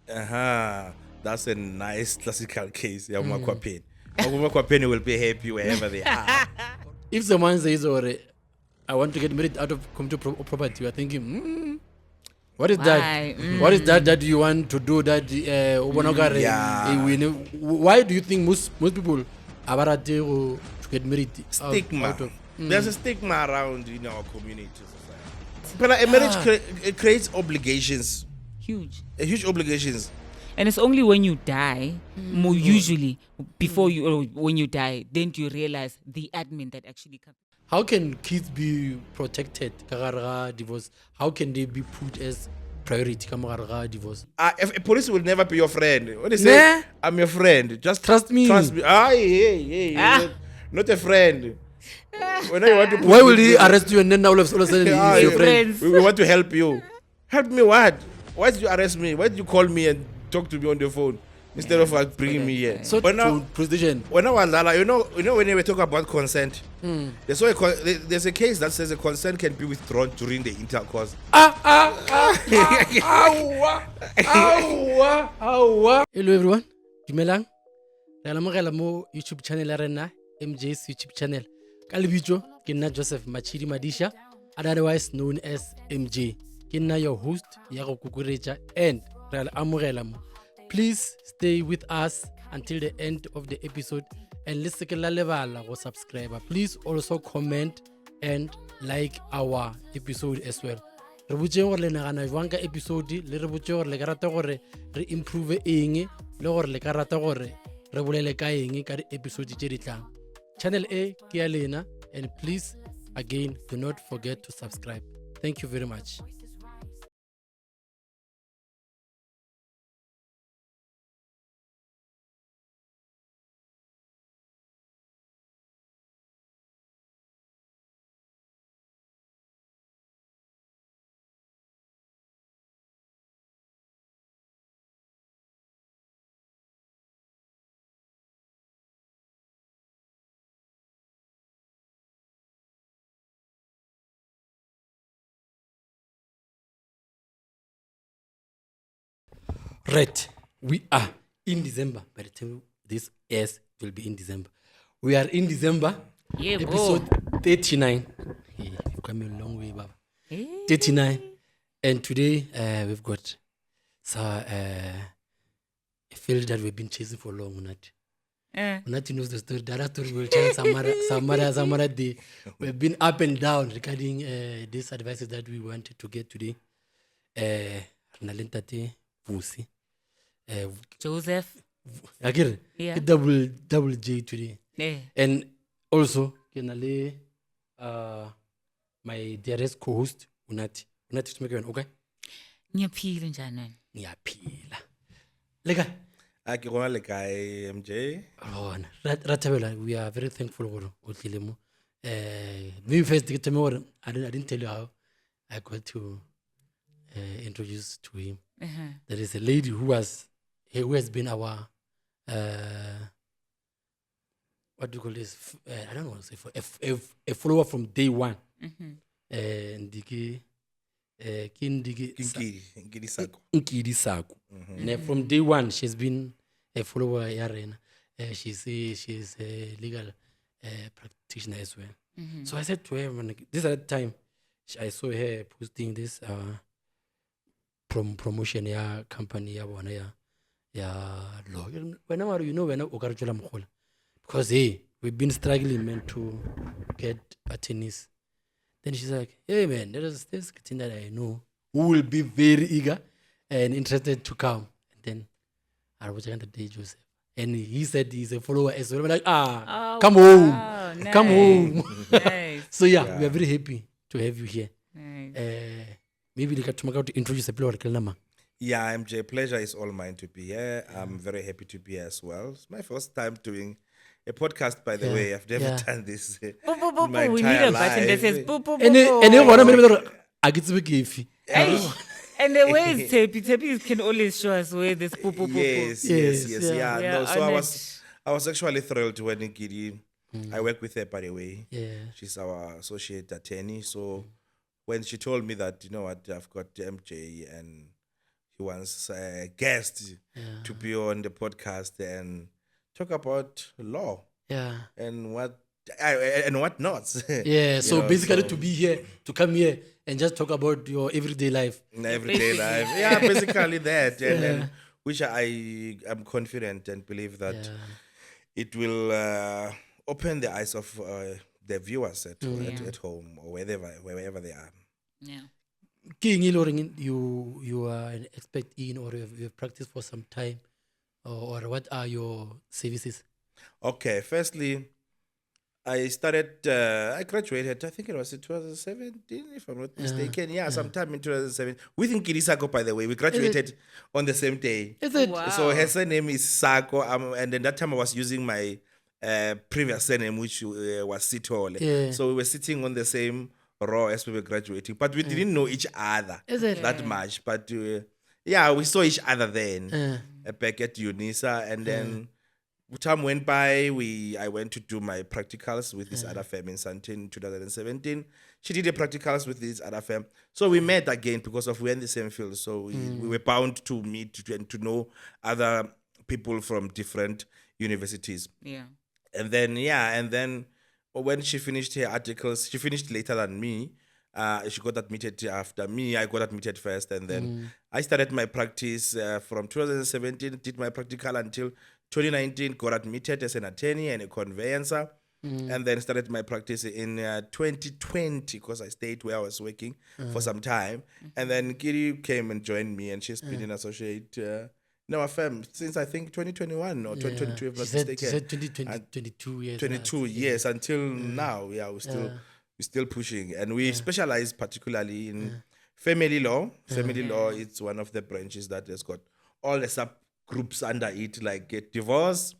That's a nice classical case. Yeah, Makwapeni. Makwapeni will be happy wherever they are. If someone says, or I want to get married out of community property, you are thinking, what is that? What is that you want to do? That why do you think most people are to get married? Stigma. There's a stigma around in our community. But a marriage it creates obligations. Huge obligations. And it's only when you die, more usually before you or when you die, then do you realize the admin that actually comes. How can kids be protected? Divorce. How can they be put as priority? Divorce. If a police will never be your friend. When they say I'm your friend, just trust me. Trust me. Hey. Not a friend. Why will he arrest you and then all of a sudden he's your friend? We want to help you. Help me what? Why did you arrest me? Why did you call me and talk to me on the phone instead of bringing me here? So precision. When I was you know when we talk about consent, there's a case that says a consent can be withdrawn during the intercourse. Hello everyone. Dumelang. Re amogela mo YouTube channel ya rena, MJay's YouTube channel. Ka lebitso ke nna Joseph Machidi Madisha, otherwise known as MJay. Ke nna your host ya go kukuretša and re amogela mo. Please stay with us until the end of the episode and le seke la lebala go subscribe. Please also comment and like our episode as well. Re botse gore le nagana jwang ka episode le re botse gore le ka rata gore re improve eng le gore le ka rata gore re bolele ka eng ka episode tše di tlang. Channel A ke ya lena, and please again do not forget to subscribe. Thank you very much. Right, we are in December. By the time this airs, it will be in December. We are in December, episode 39. Hey, we've come a long way, Baba. 39. And today we've got a field that we've been chasing for long. Unathi knows the story. That story will tell some other day. We've been up and down regarding these advices that we wanted to get today. Nalentate Vusi. Joseph. Yeah. Double J today. And also, my dearest co-host, Unathi. Unathi, to make you okay? Ngiyaphila njani? Ngiyaphila. Lega. MJay. Ratabela, we are very thankful for Otlilemo. Maybe first get to I didn't tell you how I got to introduce to him. There is a lady who has been our what do you call this? I don't know what to say, for a follower from day one. Nkidi Saku. From day one, she's been a follower Yarena. She's a legal practitioner as well. So I said to her, this at the time, I saw her posting this promotion ya company ya bona ya law. Whenever when okarjola mkhola, because we've been struggling, man, to get attorneys. Then she's like, hey man, there's this thing that I know who will be very eager and interested to come. And then I was going to day Joseph, and he said he's a follower as well. We're like, come home, nice. Come home. Nice. So we are very happy to have you here. Nice. Maybe you can introduce a player. Yeah, MJ, pleasure is all mine to be here. I'm very happy to be here as well. It's my first time doing a podcast, by the way. I've never done this in my we entire need a life. button that says boop, boop, and the way it's tapey can always show us where this boop, boop, boop. Yes. Yeah, No, so I was actually thrilled when Nkidi, I work with her, by the way. Yeah. She's our associate attorney. So when she told me that, you know what, I've got MJ and he wants a guest to be on the podcast and talk about law and what not. Yeah, so basically to be here, to come here and just talk about your everyday life. Everyday life. Yeah, basically that. And which I am confident and believe that it will open the eyes of the viewers at home or wherever they are. Yeah. King you are an expert in, or you have practiced for some time, or what are your services? Okay, firstly, I graduated, I think it was in 2017, if I'm not mistaken. Yeah, sometime in 2007. Within Kiri Sako, by the way. We graduated on the same day. Is it? Wow. So her surname is Sako, and then that time I was using my previous surname, which was Sitole. Yeah. So we were sitting on the same row as we were graduating, but we didn't know each other Is it? that much. But we saw each other then back at UNISA, and then time went by. I went to do my practicals with this other firm in Santin in 2017. She did the practicals with this other firm. So we met again because we're in the same field. So we were bound to meet and to know other people from different universities. Yeah. And then when she finished her articles, she finished later than me. She got admitted after me. I got admitted first, and then I started my practice from 2017. Did my practical until 2019. Got admitted as an attorney and a conveyancer, and then started my practice in 2020 because I stayed where I was working for some time. And then Kiri came and joined me, and she's been an associate in our firm since I think 2021 or 2022, if I'm not mistaken. She said 22 years. 22 years until now. Yeah, we're still pushing, and we specialize particularly in family law. Family law is one of the branches that has got all the subgroups under it, like divorce,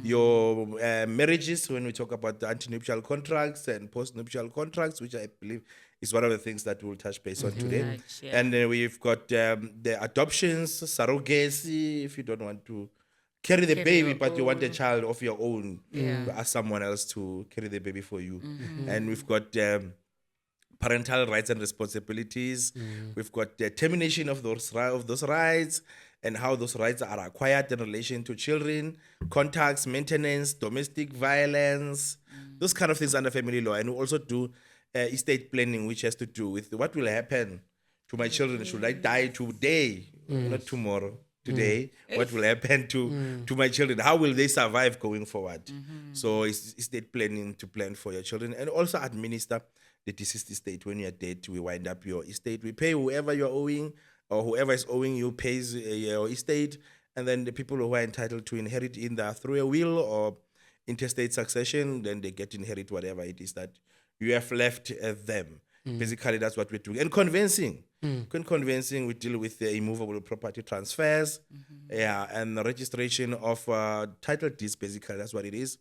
your marriages. When we talk about the antenuptial contracts and postnuptial contracts, which I believe is one of the things that we'll touch base on today. Right, yeah. And then we've got the adoptions, surrogacy. If you don't want to carry the baby, but you want a child of your own, to ask someone else to carry the baby for you. And we've got parental rights and responsibilities. We've got the termination of those rights and how those rights are acquired in relation to children, contacts, maintenance, domestic violence, those kind of things under family law. And we also do estate planning, which has to do with what will happen to my children. Should I die today, not tomorrow? Today, what will happen to my children? How will they survive going forward? So it's estate planning to plan for your children, and also administer the deceased estate. When you're dead, we wind up your estate. We pay whoever you're owing, or whoever is owing you pays your estate, and then the people who are entitled to inherit either through a will or interstate succession, then they get to inherit whatever it is that you have left them. Basically, that's what we're doing. And conveyancing. In conveyancing, we deal with the immovable property transfers, and the registration of title deeds. Basically, that's what it is.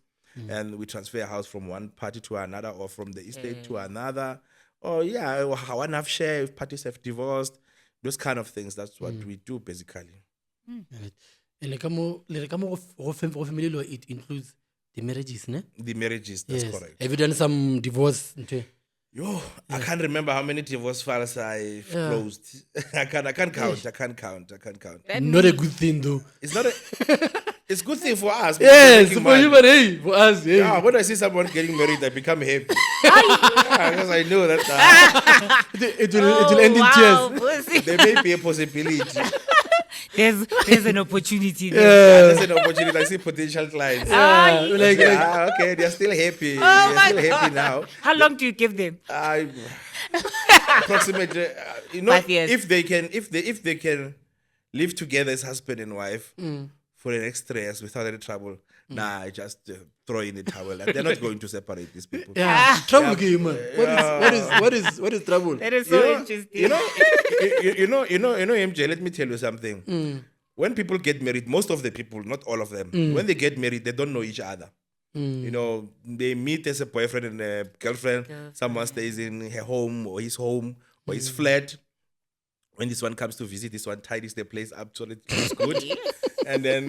And we transfer a house from one party to another, or from the estate to another. Or one half share if parties have divorced. Those kind of things. That's what we do basically. Right. And the family law, it includes the marriages, ne? The marriages, that's correct. Have you done some divorce? I can't remember how many divorce files I've closed. I can't count. Not a good thing though. It's not it's a good thing for us. Yes, for you, but hey, for us. Hey. Yeah, when I see someone getting married, I become happy. Because I know that it will end in tears. Vusi. there may be a possibility. There's an opportunity there. There's an opportunity. I see potential clients. Okay, they're still happy. They're still happy now. How long do you give them? Approximately, 5 years. if they can live together as husband and wife for the next 3 years without any trouble, I just throw in the towel. And they're not going to separate these people. Trouble game, man. What is trouble? That is so interesting. You know, MJ, let me tell you something. When people get married, most of the people, not all of them, when they get married, they don't know each other. They meet as a boyfriend and a girlfriend. Someone stays in her home or his flat. When this one comes to visit, this one tidies the place up so it looks good. and then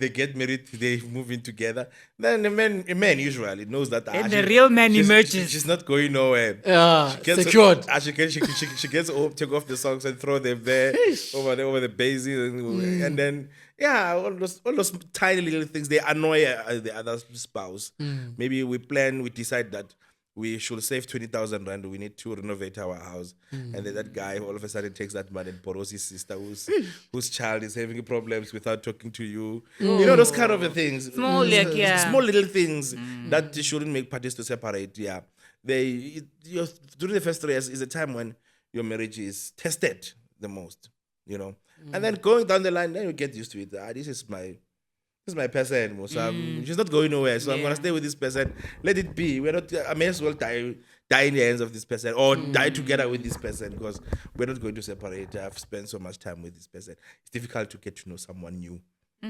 they get married, they move in together. Then a man usually knows that And the real man emerges. She's not going nowhere. Yeah, She gets secured. She gets home, take off the socks and throw them there over the bases, and then all those tiny little things, they annoy the other spouse. Maybe we decide that we should save 20,000 rand. We need to renovate our house, and then that guy all of a sudden takes that money and borrows his sister, whose child is having problems without talking to you. You know, those kind of things. Small, small little things that shouldn't make parties to separate. Yeah, during the first 3 years is a time when your marriage is tested the most. You know, and then going down the line, then you get used to it. This is my person. So she's not going nowhere. So I'm gonna stay with this person. Let it be. I may as well die in the hands of this person, or die together with this person, because we're not going to separate. I've spent so much time with this person. It's difficult to get to know someone new.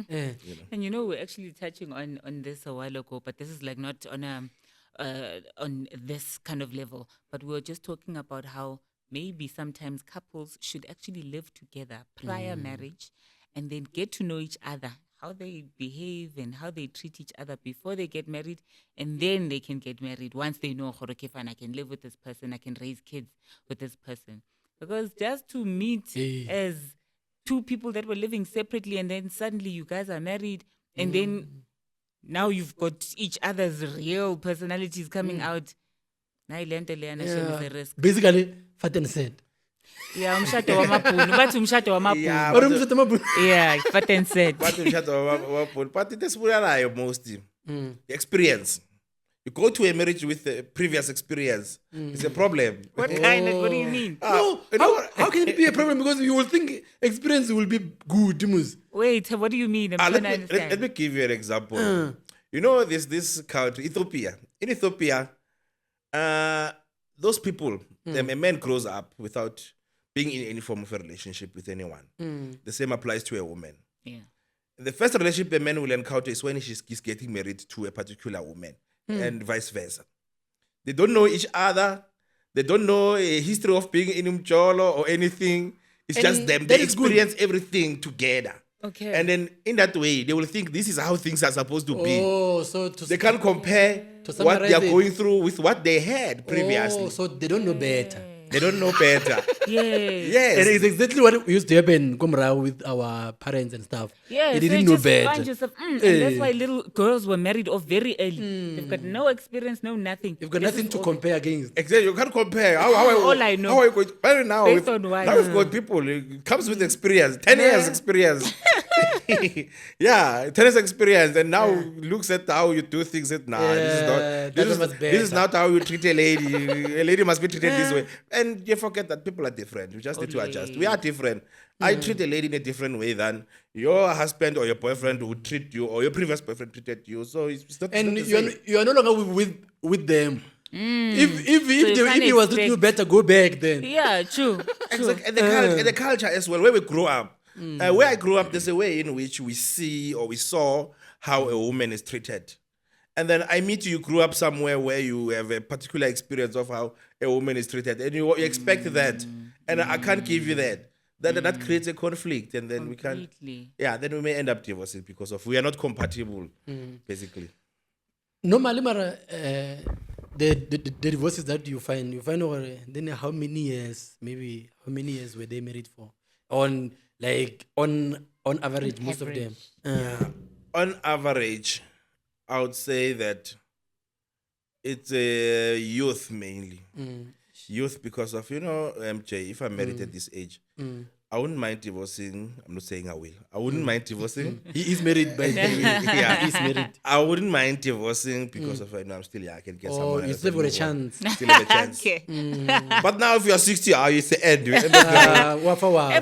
Yeah. And we're actually touching on this a while ago, but this is like not on this kind of level. But we were just talking about how maybe sometimes couples should actually live together prior marriage, and then get to know each other, how they behave and how they treat each other before they get married, and then they can get married once they know, okay, fine, I can live with this person, I can raise kids with this person. Because just to meet as two people that were living separately, and then suddenly you guys are married, and then now you've got each other's real personalities coming out. Basically, fat and said. Yeah, umshado wamabhunu. Bathi umshado wamabhunu. Yeah, What am I Yeah, fat and said. but it is mostly experience. You go to a marriage with a previous experience. It's a problem. What do you mean? No, how can it be a problem? Because you will think experience will be good. Mus. Wait, what do you mean? I'm trying to understand. Let me give you an example. You know, this country, Ethiopia. In Ethiopia, those people, a man grows up without being in any form of a relationship with anyone. The same applies to a woman. Yeah. The first relationship a man will encounter is when he's getting married to a particular woman, and vice versa. They don't know each other. They don't know a history of being in Umjolo or anything. It's just them. They experience everything together. Okay. And then in that way, they will think this is how things are supposed to be. Oh, so They can't compare to what they are summarize it. going through with what they had previously. Oh, so they don't know better. They don't know better. Yes. Yes. And it's exactly what used to happen Kumra with our parents and stuff. Yeah, They so didn't you know just better. find yourself, and that's why little girls were married off very early. They've got no experience, no nothing. You've got This nothing is to all- compare against. Exactly. You can't compare. All I know. How are you going to, but now, Based on what? now we've got people. It comes with experience. 10 years experience. Yeah, 10 years experience. And now looks at how you do things. This is not how you treat a lady. A lady must be treated this way. And you forget that people are different. You just need to adjust. We are different. I treat a lady in a different way than your husband or your boyfriend would treat you, or your previous boyfriend treated you. So it's not. And it's not the same. you are no longer with them. If you can't he was treating you better, go back then. Yeah, true. Exactly. And the culture as well, where we grew up. Where I grew up, there's a way in which we see or we saw how a woman is treated. And then I meet you grew up somewhere where you have a particular experience of how a woman is treated. And you expect that. And I can't give you that. That creates a conflict. And then Completely. then we may end up divorcing because of we are not compatible, basically. Normally, Mara, the divorces that you find over then how many years were they married for? On average, most of them. On average, I would say that it's a youth mainly. Youth because of, MJ, if I'm married at this age, I wouldn't mind divorcing. I'm not saying I will. I wouldn't mind divorcing. He is married by the way. Yeah. He's married. I wouldn't mind divorcing because of I'm still young. I can get someone You else. still got a and chance. move on. Still have a chance. Okay. But now if you're 60, it's the end.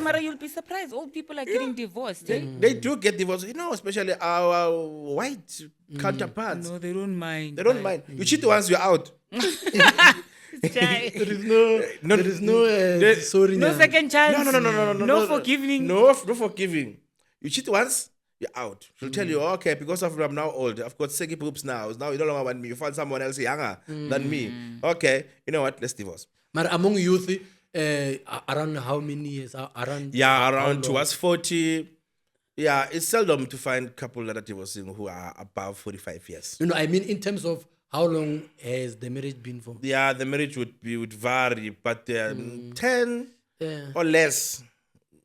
Mara, you'll be surprised. Old people are getting divorced. They do get divorced. Especially our white counterparts. No, they don't mind. They don't mind. You cheat once, you're out. Jai. There is no sorry. No second chance. No. No forgiving. No forgiving. You cheat once, you're out. She'll tell you, okay, because of I'm now old, I've got saggy boobs now. Now you no longer want me. You find someone else younger than me. Okay, you know what? Let's divorce. But among youth, around how many years? Around Around towards 40. Yeah, it's seldom to find couple that are divorcing who are above 45 years. No, I mean in terms of how long has the marriage been for? Yeah, the marriage would vary, but 10 Yeah. or less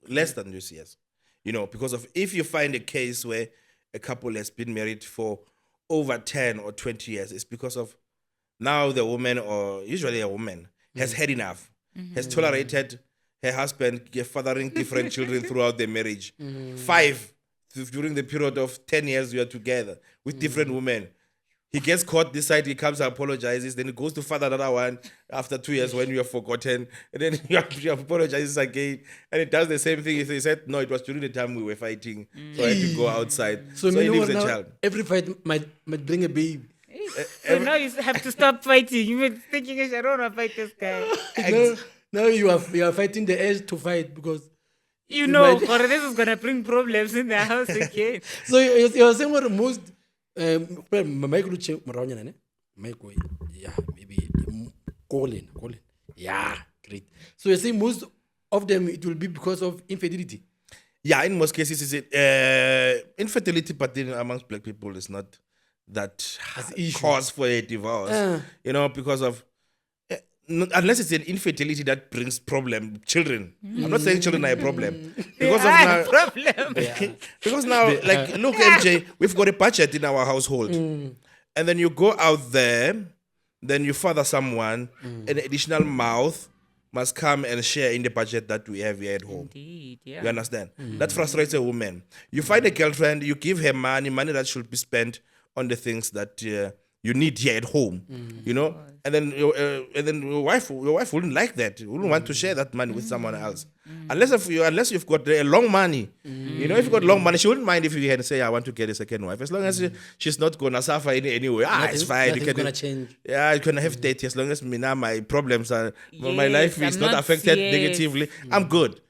than this, yes. Because of if you find a case where a couple has been married for over 10 or 20 years, it's because of now the woman, or usually a woman, has had enough, has tolerated her husband fathering different children throughout the marriage. 5 during the period of 10 years we are together with different women. He gets caught this side, he comes and apologizes, then he goes to father another one after 2 years when you have forgotten, and then he apologizes again, and he does the same thing. He said, no, it was during the time we were fighting, so I had to go outside. So he leaves the child. Every fight might bring a baby. So now you have to stop fighting. You were thinking, I don't want to fight this guy. Now you are fighting the urge to fight because or this is gonna bring problems in the house again. So you're saying what most maybe Colin. Yeah, great. So you're saying most of them it will be because of infidelity. Yeah, in most cases, is it infidelity, but then amongst black people, is not that cause for a divorce. Because of unless it's an infidelity that brings children. I'm not saying children are a problem because now, like, look, MJ, we've got a budget in our household, and then you go out there, then you father someone, an additional mouth must come and share in the budget that we have here at home. Indeed, yeah. You understand? That frustrates a woman. You find a girlfriend, you give her money that should be spent on the things that you need here at home, and then your wife wouldn't like that. You wouldn't want to share that money with someone else, unless you've got long money. If you've got long money, she wouldn't mind if you can say, I want to get a second wife, as long as she's not gonna suffer in any way. It's fine. Nothing's gonna change. Yeah, you can have date as long as my problems are my life is not affected negatively. I'm good.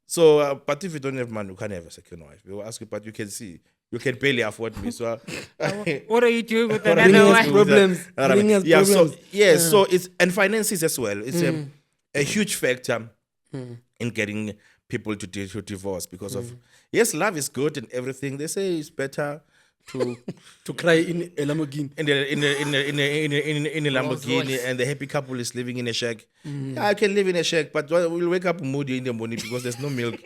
So, but if you don't have money, you can't have a second wife. We will ask you, but you can see. You can barely afford me, so what are you doing with another one? Problems. So it's and finances as well. It's a huge factor in getting people to divorce because of love is good and everything. They say it's better to cry in a Lamborghini. In a Lamborghini, and the happy couple is living in a shack. I can live in a shack, but we'll wake up moody in the morning because there's no milk.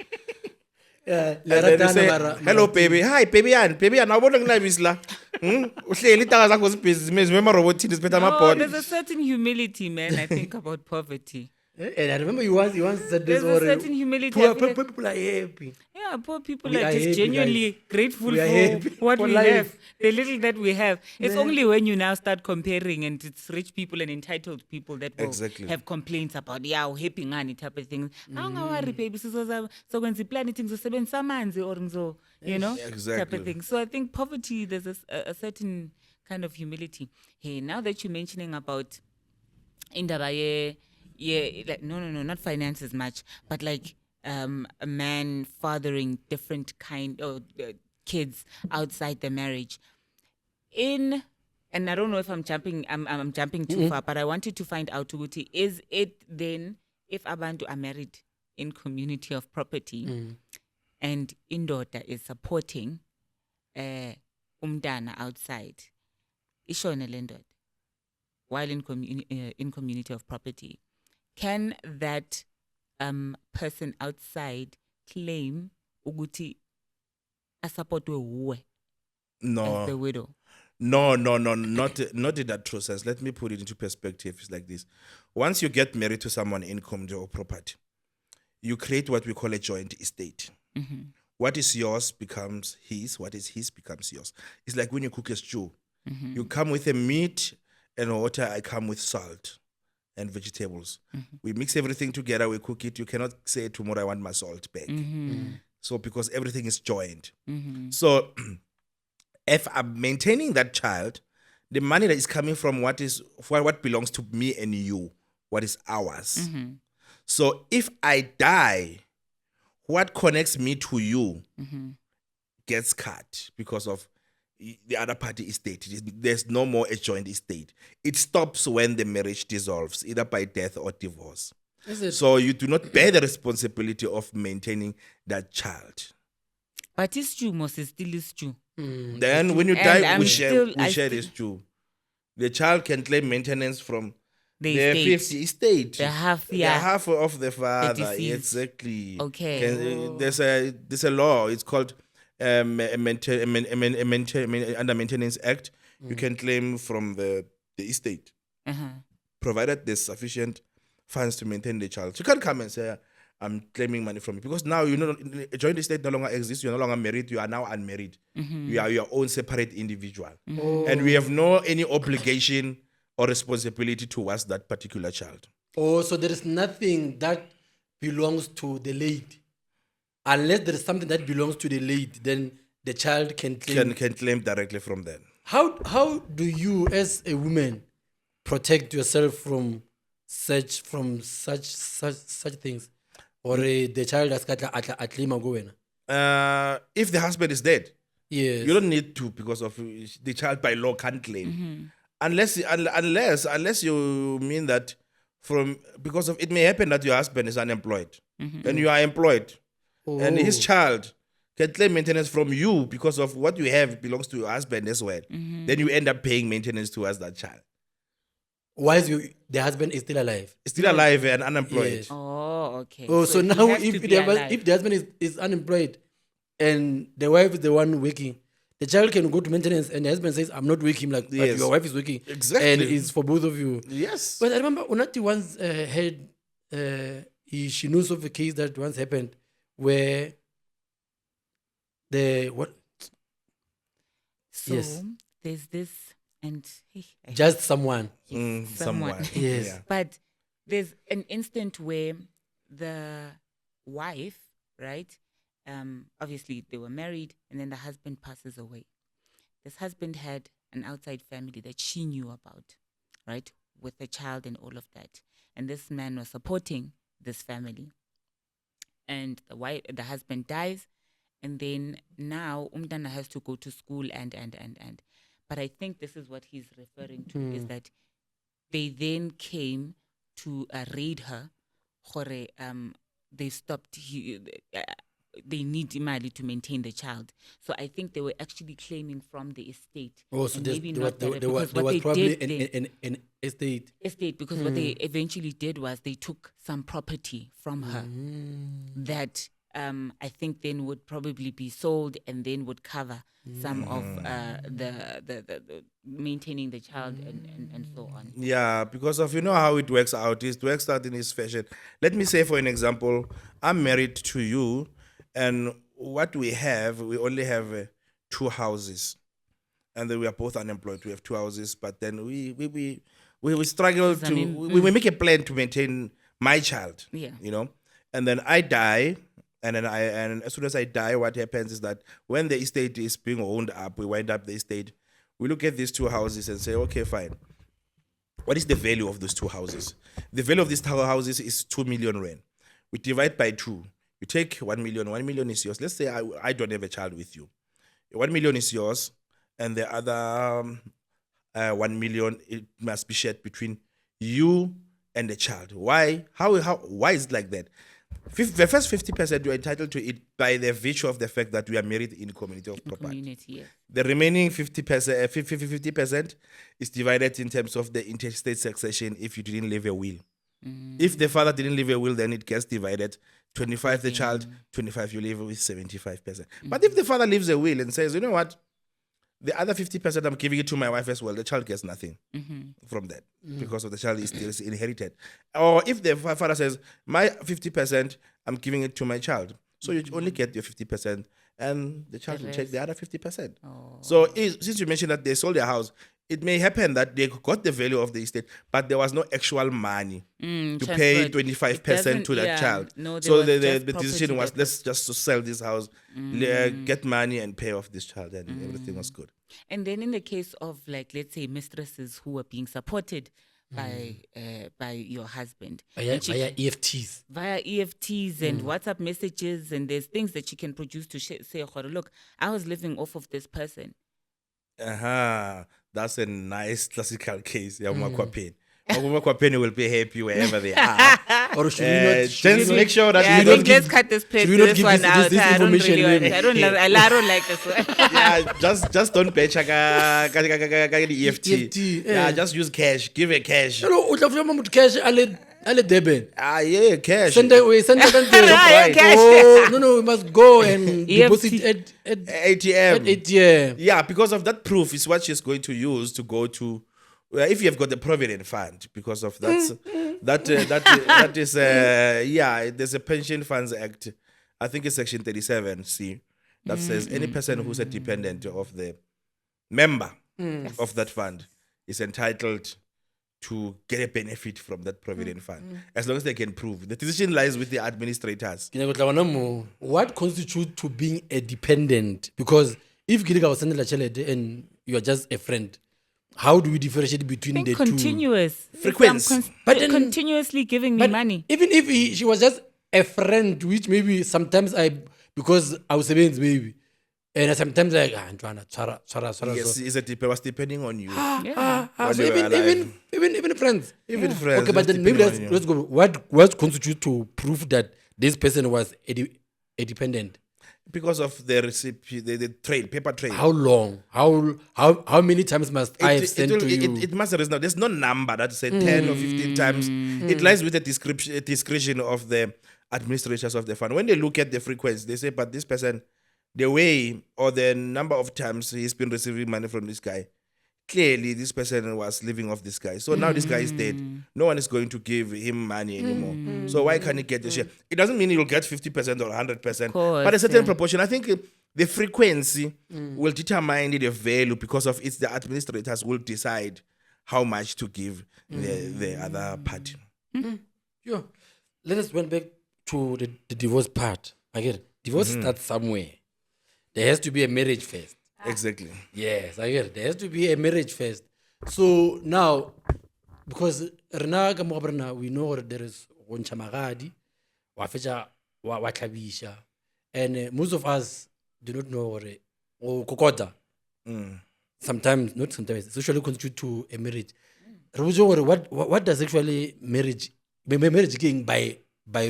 Yeah, and then they say, hello baby, hi baby Ann, awubona kunabisla. Uhleli intanga zakho zibhizi mema robotini siphethe amabhodo. There's a certain humility, man, I think, about poverty. And I remember you once said this. There's a certain humility. Poor people are happy. Yeah, poor people are just genuinely grateful for what we have, the little that we have. It's only when you now start comparing and it's rich people and entitled people that will have complaints about, happy ngani type of things. Worry, baby, so when the planning things or type of thing. So I think poverty, there's a certain kind of humility. Hey, now that you're mentioning about Indabaye, not finances much, but like a man fathering different kind of kids outside the marriage. And I don't know if I'm jumping too far, but I wanted to find out, Uguti, is it then if abantu are married in community of property and indoda is supporting umntana outside, ishone lendoda while in community of property, can that person outside claim ukuthi asupportwe uwe as the widow? No, not in that process. Let me put it into perspective. It's like this. Once you get married to someone in community or property, you create what we call a joint estate. What is yours becomes his, what is his becomes yours. It's like when you cook a stew. You come with a meat and water, I come with salt and vegetables. We mix everything together, we cook it. You cannot say tomorrow I want my salt back. So because everything is joined. So if I'm maintaining that child, the money that is coming from what belongs to me and you, what is ours. So if I die, what connects me to you gets cut because of the other party estate. There's no more a joint estate. It stops when the marriage dissolves, either by death or divorce. So you do not bear the responsibility of maintaining that child. But it's true, most is still is true. Then when you And die, I'm we share still- we I share still- this too. The child can claim maintenance from The the estate. 50 estate. The half, The yeah. half of the father. deceased. Exactly. Okay. There's a law. It's called under Maintenance Act. You can claim from the estate, Uh-huh. provided there's sufficient funds to maintain the child. You can't come and say, I'm claiming money from you, because now joint estate no longer exists. You're no longer married. You are now unmarried. You are your own separate individual, and we have no any obligation or responsibility towards that particular child. Oh, so there is nothing that belongs to the late. Unless there is something that belongs to the late, then the child can claim. Can claim directly from them. How do you, as a woman, protect yourself from such things? Or the child has got a claim go in? If the husband is dead, Yes. you don't need to, because of the child by law can't claim, unless you mean that because of it may happen that your husband is unemployed and you are employed, and his child can claim maintenance from you because of what you have belongs to your husband as well. Then you end up paying maintenance towards that child. Why is the husband is still alive? Still alive and unemployed. Yes. Oh, okay. Oh, so he now has to if be the alive. husband is unemployed and the wife is the one working, the child can go to maintenance and the husband says, I'm not working, like, but Yes. your wife is working. Exactly. And it's for both of you. Yes. But I remember Unathi once she knows of a case that once happened where So Yes. there's this, and just someone. Someone. Yes. Yeah. but there's an instant where the wife, right? Obviously they were married, and then the husband passes away. This husband had an outside family that she knew about, right, with the child and all of that. And this man was supporting this family. And the husband dies, and then now Umdana has to go to school and. But I think this is what he's referring to, is that they then came to raid her. They stopped. They need imali to maintain the child. So I think they were actually claiming from the estate. Oh, so And there maybe was not direct, because there what was they probably did then- an estate. estate, because what they eventually did was they took some property from her that I think then would probably be sold and then would cover some of the maintaining the child and so on. Yeah, because of how it works out. It works out in this fashion. Let me say, for an example, I'm married to you, and what we only have 2 houses, and then we are both unemployed. We have 2 houses, but then we struggle to we make a plan to maintain my child. Yeah. And then I die. And as soon as I die, what happens is that when the estate is being owned up, we wind up the estate. We look at these 2 houses and say, okay, fine. What is the value of those 2 houses? The value of these 2 houses is 2 million rand. We divide by 2. You take 1 million. 1 million is yours. Let's say I don't have a child with you. 1 million is yours, and the other 1 million, it must be shared between you and the child. Why? Why is it like that? The first 50% you are entitled to it by the virtue of the fact that we are married in a community of property. Community, yes. The remaining 50% is divided in terms of the interstate succession if you didn't leave a will. If the father didn't leave a will, then it gets divided. 25 the child, 25 you leave with 75%. But if the father leaves a will and says, you know what, the other 50% I'm giving it to my wife as well, the child gets nothing from that because of the child is still inherited. Or if the father says, my 50%, I'm giving it to my child. So you only get your 50% and the child will take the other 50%. So since you mentioned that they sold their house, it may happen that they got the value of the estate, but there was no actual money to pay 25% to that child. No, so the decision was, let's just to sell this house, get money and pay off this child, and everything was good. And then in the case of, like, let's say mistresses who were being supported by your husband. Via EFTs. Via EFTs and WhatsApp messages, and there's things that you can produce to say, look, I was living off of this person. That's a nice classical case. Yeah, Penny will be happy wherever they are. Or should we not? Just make sure that Yeah, we I don't think give, let's cut this place, should we not this give one this- out. this I don't information really want, then? I don't like this one. yeah, just don't pay the EFT. EFT, Yeah, just use cash. Give a cash. Hello, o tla fiwa motho cash ale Durban. Yeah, cash. Send it Ah, yeah, right. cash. Oh, no, we must go and EFT. deposit at ATM. ATM. Yeah, because of that proof is what she's going to use to go to. If you have got the provident fund, because of that is there's a Pension Funds Act. I think it's Section 37C that says any person who's a dependent of the member of that fund is entitled to get a benefit from that provident fund, as long as they can prove. The decision lies with the administrators. Ke nyaka ho tla bona moo, what constitutes to being a dependent? Because if ke le ka go sendela tjhelete and you are just a friend, how do we differentiate between the two? Continuous. Frequency. If I'm But then- continuously giving me But money. even if she was just a friend, which maybe sometimes because I was saying maybe, and sometimes like Ntwana, Chara. Yes, was depending on you. Yeah. While So you were alive. even friends. Even friends. Okay, but it's then maybe depending let's on you. go. What constitutes to prove that this person was a dependent? Because of the recipe, the trade, paper trade. How long? How many times must I have sent to you? It must resonate. There's no number that say 10 or 15 times. It lies with the discretion of the administrators of the fund. When they look at the frequency, they say, but this person, the way or the number of times he's been receiving money from this guy, clearly this person was living off this guy. So now this guy is dead. No one is going to give him money anymore. So why can't he get the share? It doesn't mean he'll get 50% or 100%, course, but a certain yeah. proportion. I think the frequency will determine the value, because of it's the administrators will decide how much to give the other party. Sure. Let us went back to the divorce part. I get it. Divorce starts somewhere. There has to be a marriage first. Exactly. Yes, I get it. There has to be a marriage first. So now, because rena ka mo ga rena, we know that there is go ntsha magadi, wa fetša wa tlhabisha, and most of us do not know gore o kokota. Sometimes, not sometimes, it's usually constitute to a marriage. Re botse gore what does actually marriage king by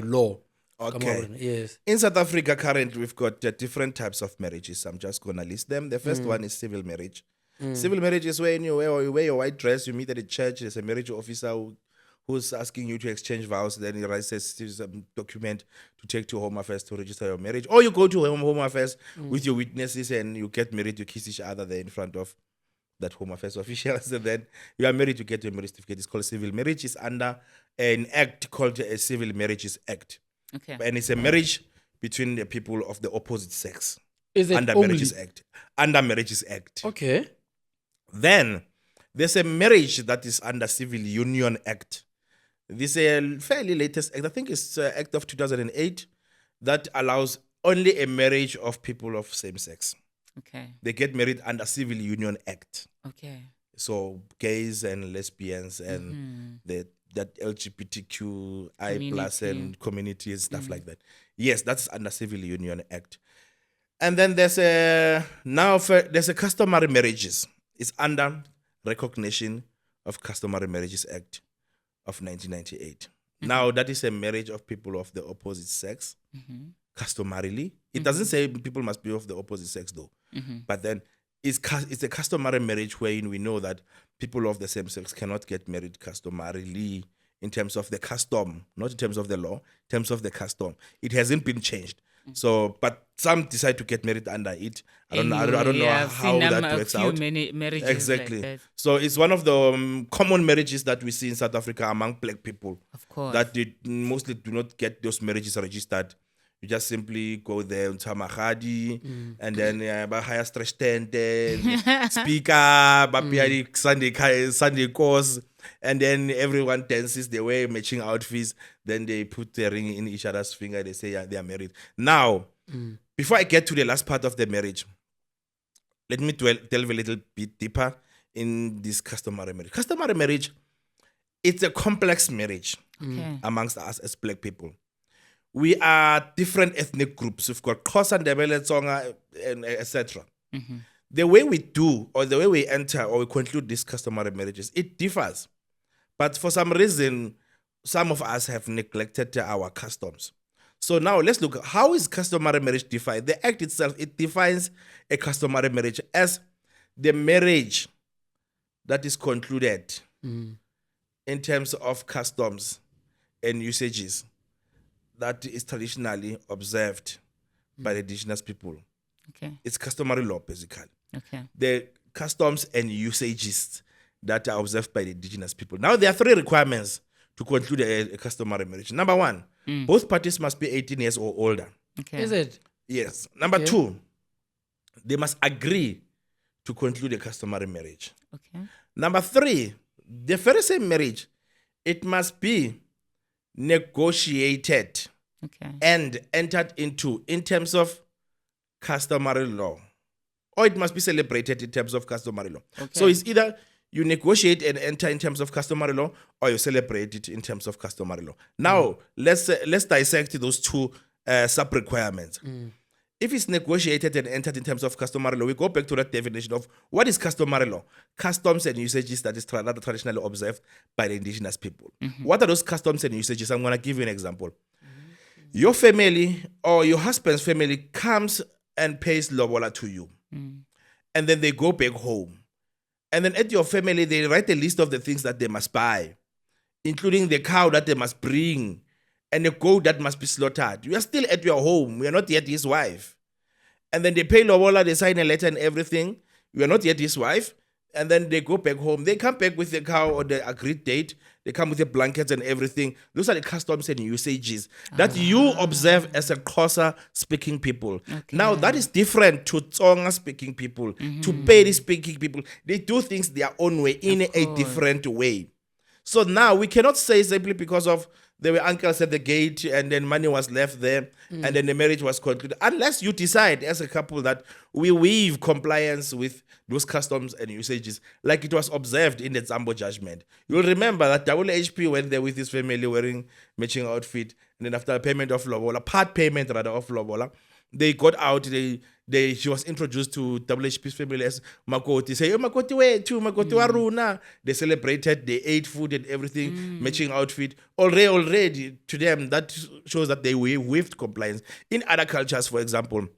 law? Ka mo ga Okay. rena, yes. In South Africa, currently, we've got different types of marriages. I'm just going to list them. The first one is civil marriage. Civil marriage is when you wear your white dress, you meet at a church, there's a marriage officer who's asking you to exchange vows, then he writes a document to take to Home Affairs to register your marriage. Or you go to Home Affairs with your witnesses and you get married, you kiss each other there in front of that Home Affairs officials, and then you are married to get your marriage certificate. It's called civil marriage. It's under an act called a Civil Marriages Act. Okay. And it's a marriage between the people of the opposite sex. Is it Under only? Marriages Act. Under Marriages Act. Okay. Then there's a marriage that is under Civil Union Act. This is a fairly latest act. I think it's Act of 2008 that allows only a marriage of people of same sex. Okay. They get married under Civil Union Act. Okay. So gays and lesbians and that LGBTQI plus Community. and communities, stuff like that. Yes, that's under Civil Union Act. And then there's a customary marriages. It's under Recognition of Customary Marriages Act of 1998. Now that is a marriage of people of the opposite sex, customarily. It doesn't say people must be of the opposite sex though. But then it's a customary marriage wherein we know that people of the same sex cannot get married customarily in terms of the custom, not in terms of the law, in terms of the custom. It hasn't been changed. So, but some decide to get married under it. I don't know I've how seen that a works few out. marriages Exactly. like that. So it's one of the common marriages that we see in South Africa among black people. Of course. That they mostly do not get those marriages registered. You just simply go there and tamahadi, and then by higher stretch tent, speaker, Sunday course, and then everyone dances their way, matching outfits. Then they put the ring in each other's finger. They say they are married. Now, before I get to the last part of the marriage, let me delve a little bit deeper in this customary marriage. Customary marriage, it's a complex marriage Okay. amongst us as black people. We are different ethnic groups. We've got Xhosa, Ndebele, Tsonga, and etc. The way we do, or the way we enter or we conclude these customary marriages, it differs. But for some reason, some of us have neglected our customs. So now let's look, how is customary marriage defined? The act itself, it defines a customary marriage as the marriage that is concluded in terms of customs and usages that is traditionally observed by the indigenous people. Okay. It's customary law, basically. Okay. The customs and usages that are observed by the indigenous people. Now, there are 3 requirements to conclude a customary marriage. Number 1, both parties must be 18 years or older. Okay. Is it? Yes. Number 2, they must agree to conclude a customary marriage. Okay. Number 3, the very same marriage, it must be negotiated Okay. and entered into in terms of customary law. Or it must be celebrated in terms of customary law. Okay. So it's either you negotiate and enter in terms of customary law, or you celebrate it in terms of customary law. Now, let's dissect those 2 sub-requirements. If it's negotiated and entered in terms of customary law, we go back to that definition of what is customary law? Customs and usages that is that are traditionally observed by the indigenous people. What are those customs and usages? I'm going to give you an example. Your family or your husband's family comes and pays lobola to you. And then they go back home. And then at your family, they write a list of the things that they must buy, including the cow that they must bring and the goat that must be slaughtered. You are still at your home. You are not yet his wife. And then they pay lobola, they sign a letter and everything. You are not yet his wife. And then they go back home. They come back with the cow on the agreed date. They come with the blankets and everything. Those are the customs and usages that you observe as a Xhosa speaking people. Now, that is different to Tsonga speaking people, to Pedi speaking people. They do things their own way, in a different way. So now we cannot say simply because of there were uncles at the gate and then money was left there and then the marriage was concluded. Unless you decide as a couple that we weave compliance with those customs and usages like it was observed in the Zambo judgment. You'll remember that WHP went there with his family wearing matching outfit, and then after a payment of lobola, part payment rather of lobola, they got out, she was introduced to WHP's family as Makoti. Say, Makoti way too, Makoti waruna. They celebrated, they ate food and everything, matching outfit. Already to them, that shows that they weaved compliance. In other cultures, for example,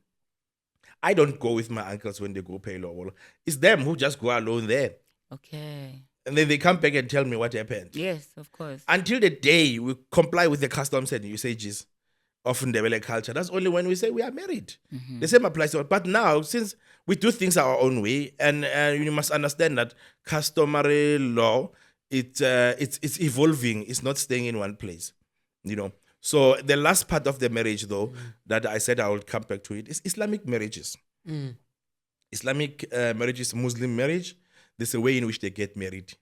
I don't go with my uncles when they go pay lobola. It's them who just go alone there. Okay. And then they come back and tell me what happened. Yes, of course. Until the day we comply with the customs and usages of Ndebele culture, that's only when we say we are married. The same applies to us. But now, since we do things our own way, and you must understand that customary law, it's evolving. It's not staying in one place, you know. So the last part of the marriage, though, that I said I will come back to it, is Islamic marriages. Islamic marriage is Muslim marriage. There's a way in which they get married,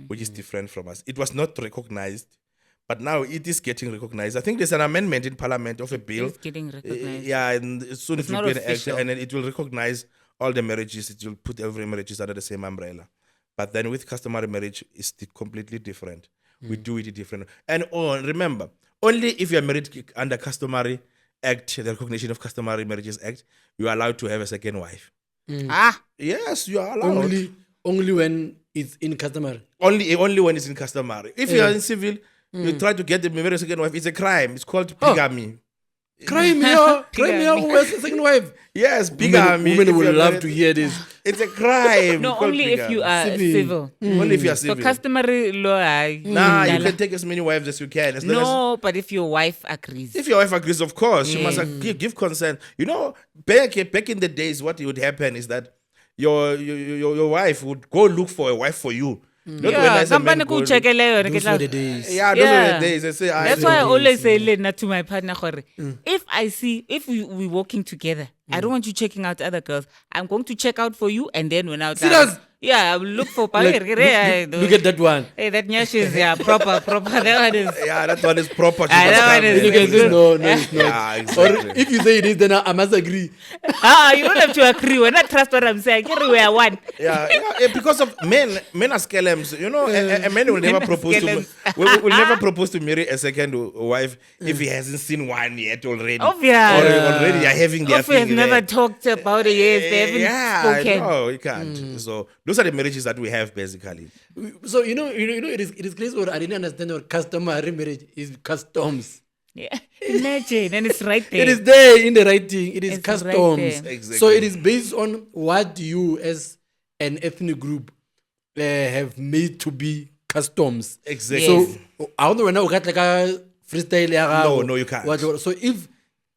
which is different from us. It was not recognized, but now it is getting recognized. I think there's an amendment in Parliament of a bill. It's getting recognized. Yeah, and soon it will not be an act, official. and then it will recognize all the marriages. It will put every marriage under the same umbrella. But then with customary marriage, it's completely different. We do it different. And remember, only if you are married under customary act, the recognition of customary marriages act, you are allowed to have a second wife. Yes, you are allowed. Only when it's in customary. Only when it's in customary. If you are in civil, you try to get the married second wife. It's a crime. It's called bigamy. Crime here. Crime here. Who has a second wife? Yes, bigamy. Women will love to hear this. It's a crime. No, It's called only if you bigamy. are civil. Only if you are So civil. customary law, Nah, you can take as many wives as you can. As long as no, but if your wife agrees. if your wife agrees, of course, she must give consent. You know, back in the days, what would happen is that your wife would go look for a wife for you. Not when as a man go look- Those were the days. Yeah, those were the days. I say, That's why I always say Lena, to my partner, gore, if we walking together, I don't want you checking out other girls. I'm going to check out for you, and then when out Serious? yeah, I will look for Like, look at that one. Hey, that nyash is proper. That one is. yeah, that one is proper. that one is- You can say no, it's not. Yeah, Or exactly. if you say it is, then I must agree. You don't have to agree. We're not trust what I'm saying. We are one. Yeah, because of men are scalams. You know, a man will never propose to will never propose to marry a second wife if he hasn't seen one yet already. Obvious. Or already are having their If we have thing never there. talked about it, yes, they haven't spoken. No, you can't. So those those are the marriages that we have basically. So it is crazy. Or I didn't understand what customary marriage is. Customs. Yeah. Imagine, and it's right there. It is there in the writing. It is It's right customs. there. Exactly. So it is based on what you as an ethnic group have made to be customs. Exactly. So I don't know when like a freestyle. No, you can't. So if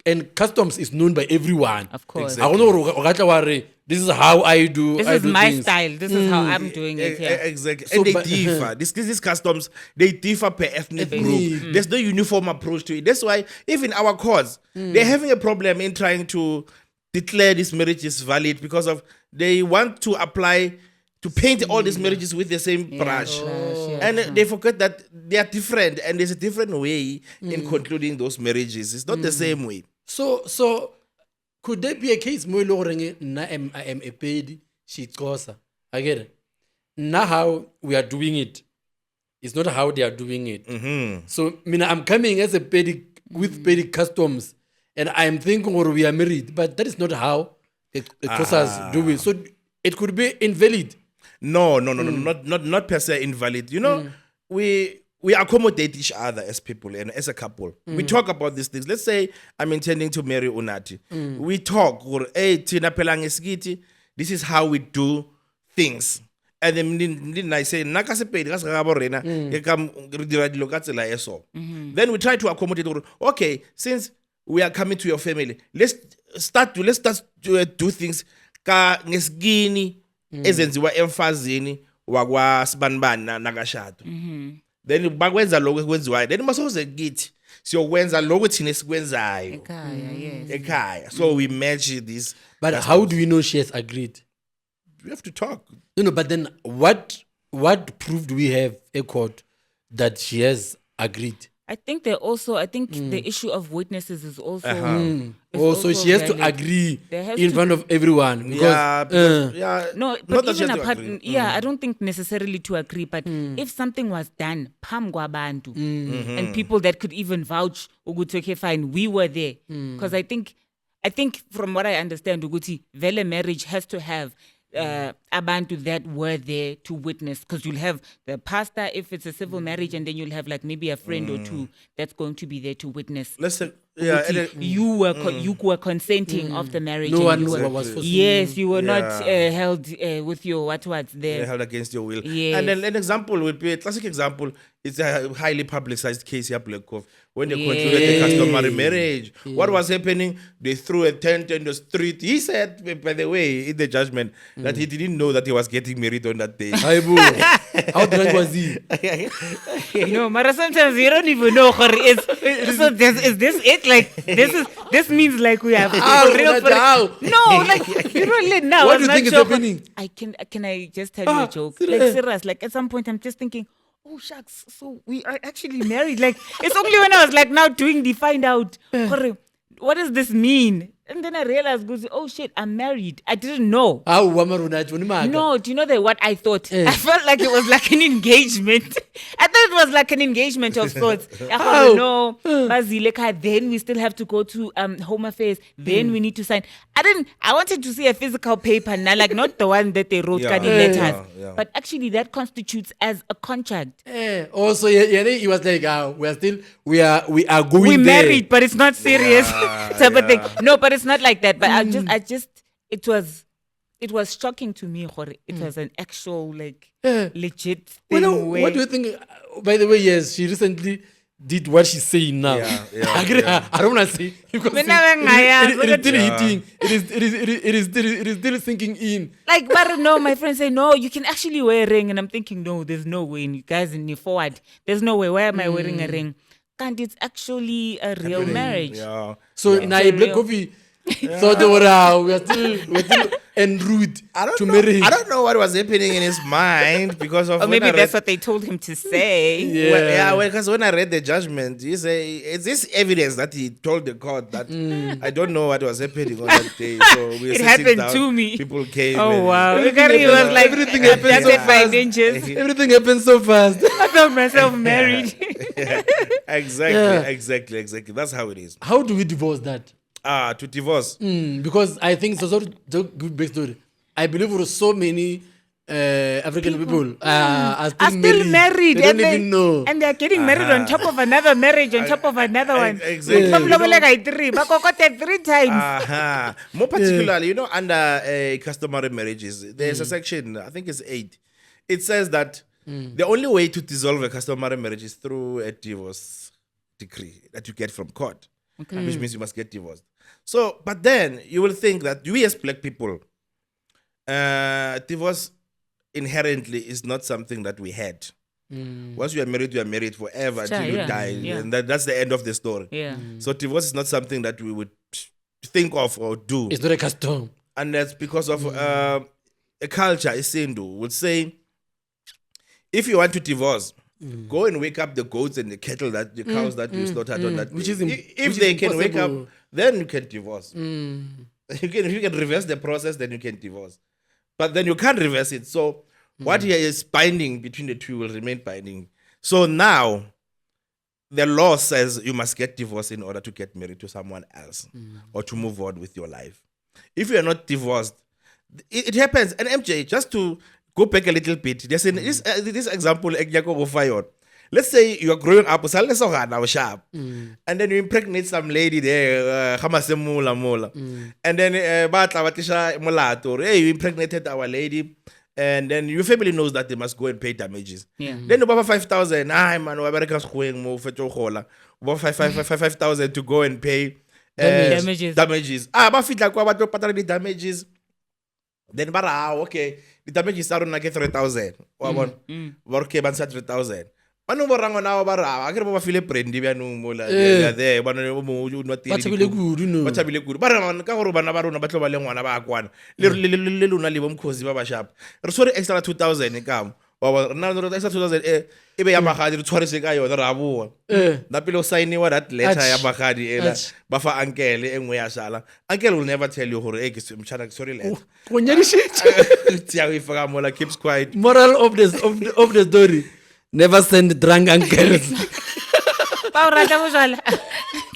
and customs is known by everyone. Of course. Exactly. I don't know. This is how I do. This I is do my things. style. This is how I'm doing it here. Exactly. So, And they but- differ. These customs, they differ per ethnic Ethnic. group. There's no uniform approach to it. That's why even our courts, they're having a problem in trying to declare this marriage is valid because of they want to apply to paint all these marriages with the same brush. And they forget that they are different and there's a different way in concluding those marriages. It's not the same way. So could there be a case more na I am a paid she cosa? I get it. Now how we are doing it. It's not how they are doing it. So I'm coming as a paid with paid customs and I'm thinking or we are married, but that is not how the cosas do it. So it could be invalid. No, not per se invalid. You know, we accommodate each other as people and as a couple. We talk about these things. Let's say I'm intending to marry Unathi. We talk, or hey, Tina Pelangeskiti, this is how we do things. And then I say, then we try to accommodate. Okay, since we are coming to your family, let's start to do things. Ka ngesgini ezenziwa emfazini wakwa sibanibani nakashado. Then bakwenza lokho ekwenziwayo. Then masoze kithi siyokwenza lokho thina esikwenzayo Ekhaya, yes. ekhaya. So we match this. But how do we know she has agreed? We have to talk. No, but then what proof do we have a court that she has agreed? I think the issue of witnesses is also. is So she has to valid. agree There has in to front of everyone. Because, No, not but that she even has to apart, agree. I don't think necessarily to agree, but if something was done, pam kwabantu, and people that could even vouch, ukuthi okay, fine, we were there. Because I think from what I understand, ukuthi vele marriage has to have abantu that were there to witness, because you'll have the pastor if it's a civil marriage, and then you'll have like maybe a friend or two that's going to be there to witness. Let's say, Ukuthi you were consenting of the marriage. no and one you were, was forcing yes, you were not Yeah. held with your what's there. held against your will. Yes. And then an example would be a classic example. It's a highly publicized case here, Black Cove, when they concluded the customary marriage. What was happening? They threw a tent in the street. He said, by the way, in the judgment, that he didn't know that he was getting married on that day. how drunk was he? No, but sometimes you don't even know. Is this it? Like this means like we have How? real How? No, like you really now. What I'm do you not think is sure, but happening? Can I just tell you a joke? Like serious. Like at some point I'm just thinking, oh shucks, so we are actually married. Like it's only when I was like now doing the find out. What does this mean? And then I realized, oh shit, I'm married. I didn't know. How Wamarunachi? No, do you know what I thought? I felt like it was like an engagement. I thought it was like an engagement of sorts. How? No, Bazileka, then we still have to go to Home Affairs. Then we need to sign. I wanted to see a physical paper now, like not the one that they wrote Yeah. letters. Yeah. But actually that constitutes as a contract. Also, he was like, we are going We there. married, but it's not serious. type of thing. No, but it's not like that. But it was shocking to me. It was an actual legit thing. What do you think? By the way, yes, she recently did what she's saying now. I don't want to say because it is still hitting. It is still sinking in. Like, but no, my friends say no. You can actually wear a ring, and I'm thinking no. There's no way. And you guys in the forward, there's no way. Why am I wearing a ring? And it's actually a real marriage. Yeah. So now Black Coffee thought we are still en route to marry. I don't know what was happening in his mind because of. Or maybe that's what they told him to say. Because when I read the judgment, he say it's this evidence that he told the court that I don't know what was happening on that day. So we were It sitting happened down, to me. People came. Oh and- wow! He was like Everything happened so fast. inches. Everything happened so fast. I found myself married. Exactly. That's how it is. How do we divorce that? To divorce. Because I think it's also a good backstory. I believe there were so many African people are Are still married. They don't and even know. And they're getting married on top of another marriage, on top of another one. exactly. Ba 3 times. More particularly, under customary marriages, there's a section, I think it's 8. It says that the only way to dissolve a customary marriage is through a divorce decree that you get from court, which means you must get divorced. So, but then you will think that we as black people, divorce inherently is not something that we had. Once you are married forever until you die. Yeah. And that's the end of the story. Yeah. So divorce is not something that we would think of or do. It's not a custom. And that's because of a culture, Isindu would say, if you want to divorce, go and wake up the goats and the cattle, the cows that you slaughtered on that Which day. is If which they is can wake up, impossible. then you can divorce. If you can reverse the process, then you can divorce. But then you can't reverse it. So what here is binding between the two will remain binding. So now, the law says you must get divorced in order to get married to someone else or to move on with your life. If you are not divorced, it happens. And MJ, just to go back a little bit, there's this example. Let's say you are growing up, and then you impregnate some lady there, and then you impregnated our lady, and then your family knows that they must go and pay damages. Yeah. Then about 5,000, man, America's going more for 5,000 to go and pay Damages. But fit like what the damages. Then okay, the damages are like 3,000. Okay, but 3,000. Bano borango na ba akere ba file prendi bya no mola there bano mo no tiri Ba thabile kudu, no. ba thabile kudu ba re ka gore bana ba rona ba tlo ba le ngwana ba kwana le lona le bomkhosi ba ba sharp re sorry extra 2,000 ka wa na no extra 2,000 e be ya magadi re tshwarise ka yona ra boa na pele o signiwa that letter ya magadi ela ba fa uncle engwe ya shala uncle will never tell you gore ke mchana sorry letter Go nyadishitse. tia we fa mola keeps quiet. Moral of the story. Never send drunk uncles.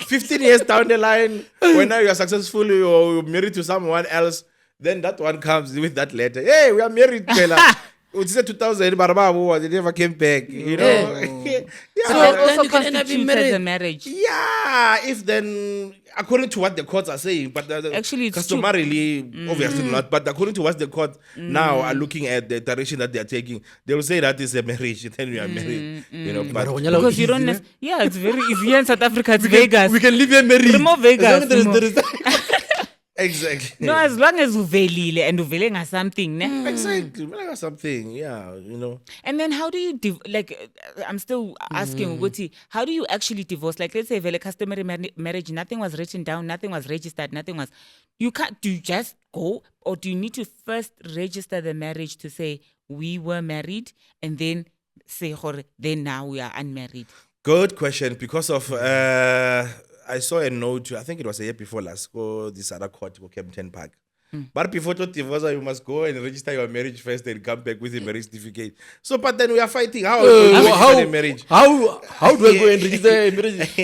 15 years down the line, when now you are successful, you're married to someone else, then that one comes with that letter. Hey, we are married, fella. It said 2000, but they never came back. You know? Yeah. So then that also you can end up being constitutes as a married. marriage. Yeah, if then, according to what the courts are saying, but Actually, it's customarily, obviously not, but according to what the court now are looking at the direction that they are taking, they will say that is a marriage, then we are married. You know, but Because you don't yeah, it's very easy. Here in South Africa, it's Vegas. We can live here married. Remove Vegas. As long as there is exactly. No, as long as uvelile and uvelenga something, ne? Exactly. Like something, yeah, you know. And then how do you I'm still asking Wuti, how do you actually divorce? Like, let's say vele customary marriage, nothing was written down, nothing was registered, nothing was. Do you just go, or do you need to first register the marriage to say we were married, and then say then now we are unmarried? Good question. Because of I saw a note, I think it was a year before last, go this other court, go Kempton Park. But before to divorce, you must go and register your marriage first and come back with a marriage certificate. So, but then we are fighting. How do we register a marriage? How do I go and register a marriage?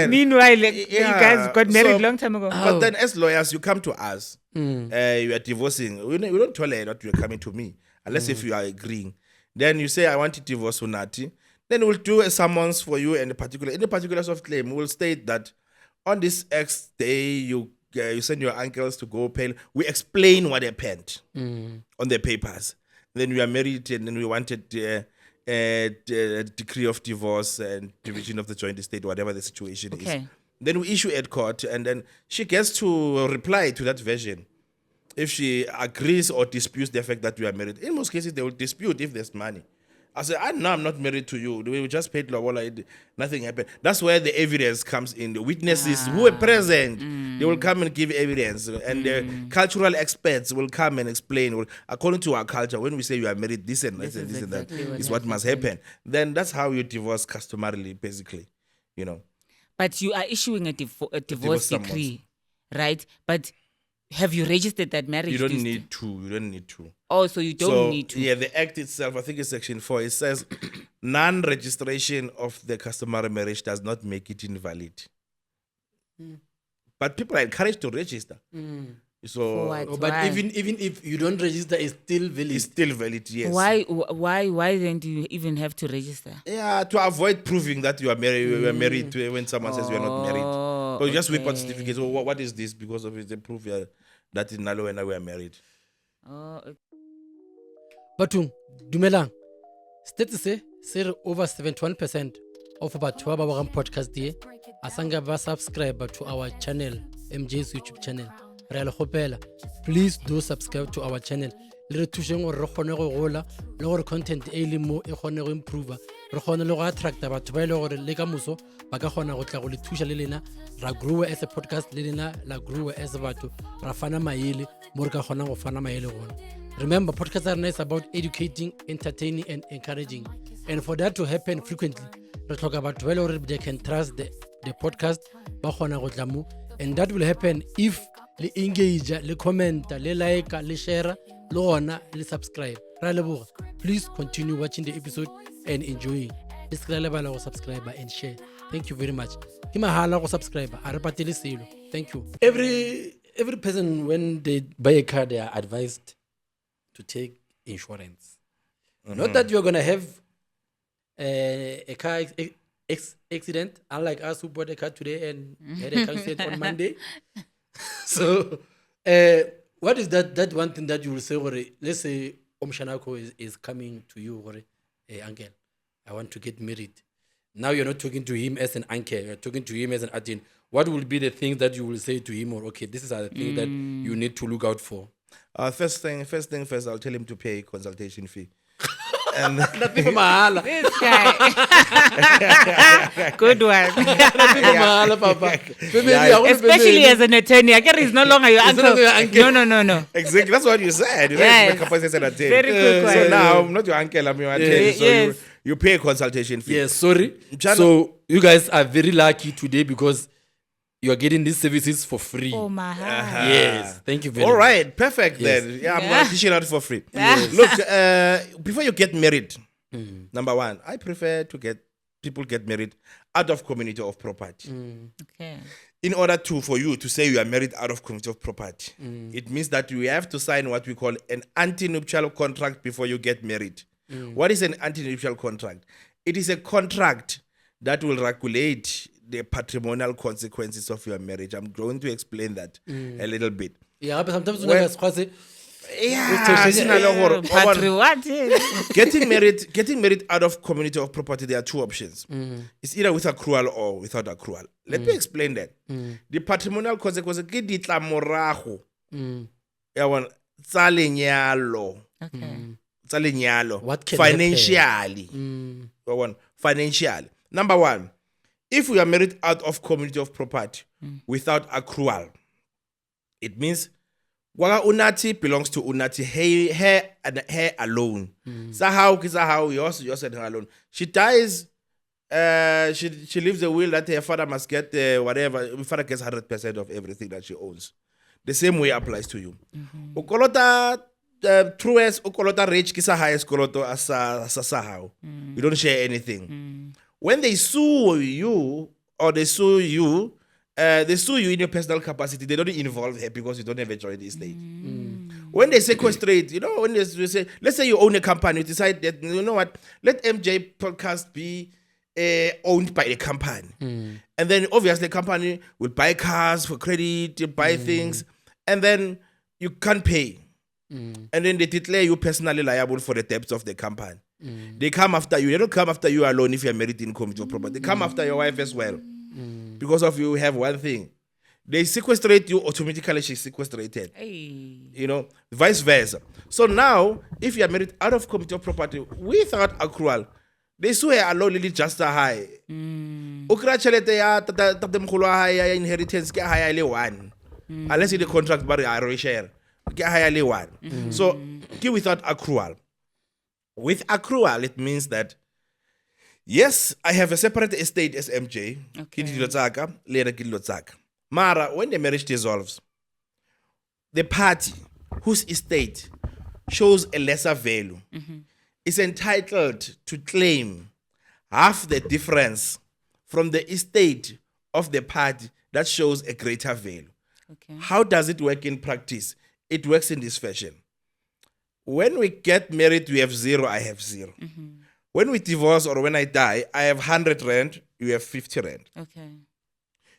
Meanwhile, you guys got married long time ago. But then as lawyers, you come to us. You are divorcing. We don't tolerate that you are coming to me. Unless if you are agreeing. Then you say, I want to divorce Unathi. Then we'll do a summons for you in the particulars of claim. We'll state that on this X day, you send your uncles to go pay. We explain what happened on the papers. Then we are married, and then we wanted a decree of divorce and division of the joint estate, whatever the situation is. Then we issue at court, and then she gets to reply to that version. If she agrees or disputes the fact that we are married. In most cases, they will dispute if there's money. I said, no, I'm not married to you. We just paid Lobola. Nothing happened. That's where the evidence comes in. The witnesses who were present, they will come and give evidence. And the cultural experts will come and explain. Well, according to our culture, when we say you are married, this and this and this and that is what must happen. Then that's how you divorce customarily, basically. You know. But you are issuing a divorce decree, right? But have you registered that marriage? You don't need to. Oh, so you don't need to. Yeah, the act itself, I think it's section 4, it says non-registration of the customary marriage does not make it invalid. But people are encouraged to register. So what? But Why? even if you don't register, it's still valid. it's still valid, yes. Why then do you even have to register? Yeah, to avoid proving that you are married, when someone says you are not married. Oh, So you just whip out okay. certificates. Oh, what is this? Because of it, they prove that in Nalo and we are married. Oh, okay. Batung, dumelang. Stats say over 71% of about 12 hour podcast here asanga ba subscribe to our channel, MJ's YouTube channel. Re a le kgopela, please do subscribe to our channel. Le re thusheng gore re kgone go gola le gore content e le mo e kgone go improve. Re kgone le go attracta batho ba ile gore le ka moso ba ka kgona go tla go le thusha le lena ra grow as a podcast le lena la grow as batho ra fana maele mo re ka kgona go fana maele gona. Remember, podcasts are nice about educating, entertaining, and encouraging. And for that to happen frequently, we talk about well already they can trust the podcast, and that will happen if le engage, le comment, le like, le share, le honor, le subscribe. Please continue watching the episode and enjoying. Subscribe and share. Thank you very much. Subscribe. Thank you. Every person when they buy a car, they are advised to take insurance. Not that you're gonna have a car accident, unlike us who bought a car today and had a car accident on Monday. So, what is that one thing that you will say? Let's say Omshanako is coming to you, uncle, I want to get married. Now you're not talking to him as an uncle, you're talking to him as an adin. What will be the things that you will say to him, or okay, this is the thing that you need to look out for? First thing first, I'll tell him to pay a consultation fee. And Nothing for mahala. This guy. Good one. Nothing for mahala, Papa. Especially as an attorney. I guess he's no longer your He's no uncle. longer your uncle. No. exactly, that's what you said. Yes. Very good So one. now I'm not your uncle, I'm your attorney. So Yes. you pay a consultation fee. Yes, sorry. Jana- So you guys are very lucky today because you are getting these services for free. Oh my heart. Yes, thank you very All much. right, perfect Yes. then. Yeah, I'm Yeah. going to teach it out for free. Look, before you get married, number one, I prefer to people get married out of community of property. Okay. In order for you to say you are married out of community of property, it means that you have to sign what we call an antenuptial contract before you get married. What is an antenuptial contract? It is a contract that will regulate the patrimonial consequences of your marriage. I'm going to explain that a little bit. Yeah, but sometimes Well- you guys Yeah, Patri, what? getting married out of community of property, there are two options. It's either with accrual or without accrual. Let me explain that. The patrimonial consequences ke ditlamorago ya bona tsa lenyalo. Okay. Tsa lenyalo. What can financially. Ya bona, financially. Number one, if we are married out of community of property without accrual, it means Waga Unathi belongs to Unathi, her alone. Sahau, yours and her alone. She dies, she leaves a will that her father must get whatever. Her father gets 100% of everything that she owns. The same way applies to you. Ukolota truest, ukolota rich, kisa highest koloto asasahau. You don't share anything. When they sue you, or they sue you in your personal capacity. They don't involve her because you don't have a joint estate. When they sequestrate, when they say, let's say you own a company, you decide that, you know what, let MJ podcast be owned by a company. And then obviously the company will buy cars for credit, buy things, and then you can't pay. And then they declare you personally liable for the debts of the company. They come after you. They don't come after you alone if you're married in community of property. They come after your wife as well. Because of you have one thing. They sequestrate you, automatically she's sequestrated. Hey. Vice versa. So now, if you are married out of community of property without accrual, they sue her alone really just a high. Ukra chelete ya tatemkhulu ya inheritance ke high le one. Unless in the contract but I share. Ke high le one. So, without accrual. With accrual, it means that yes, I have a separate estate as MJ. Okay. Mara, when the marriage dissolves, the party whose estate shows a lesser value is entitled to claim half the difference from the estate of the party that shows a greater value. Okay. How does it work in practice? It works in this fashion. When we get married, we have 0, I have 0. When we divorce or when I die, I have 100 rand, you have 50 rand. Okay.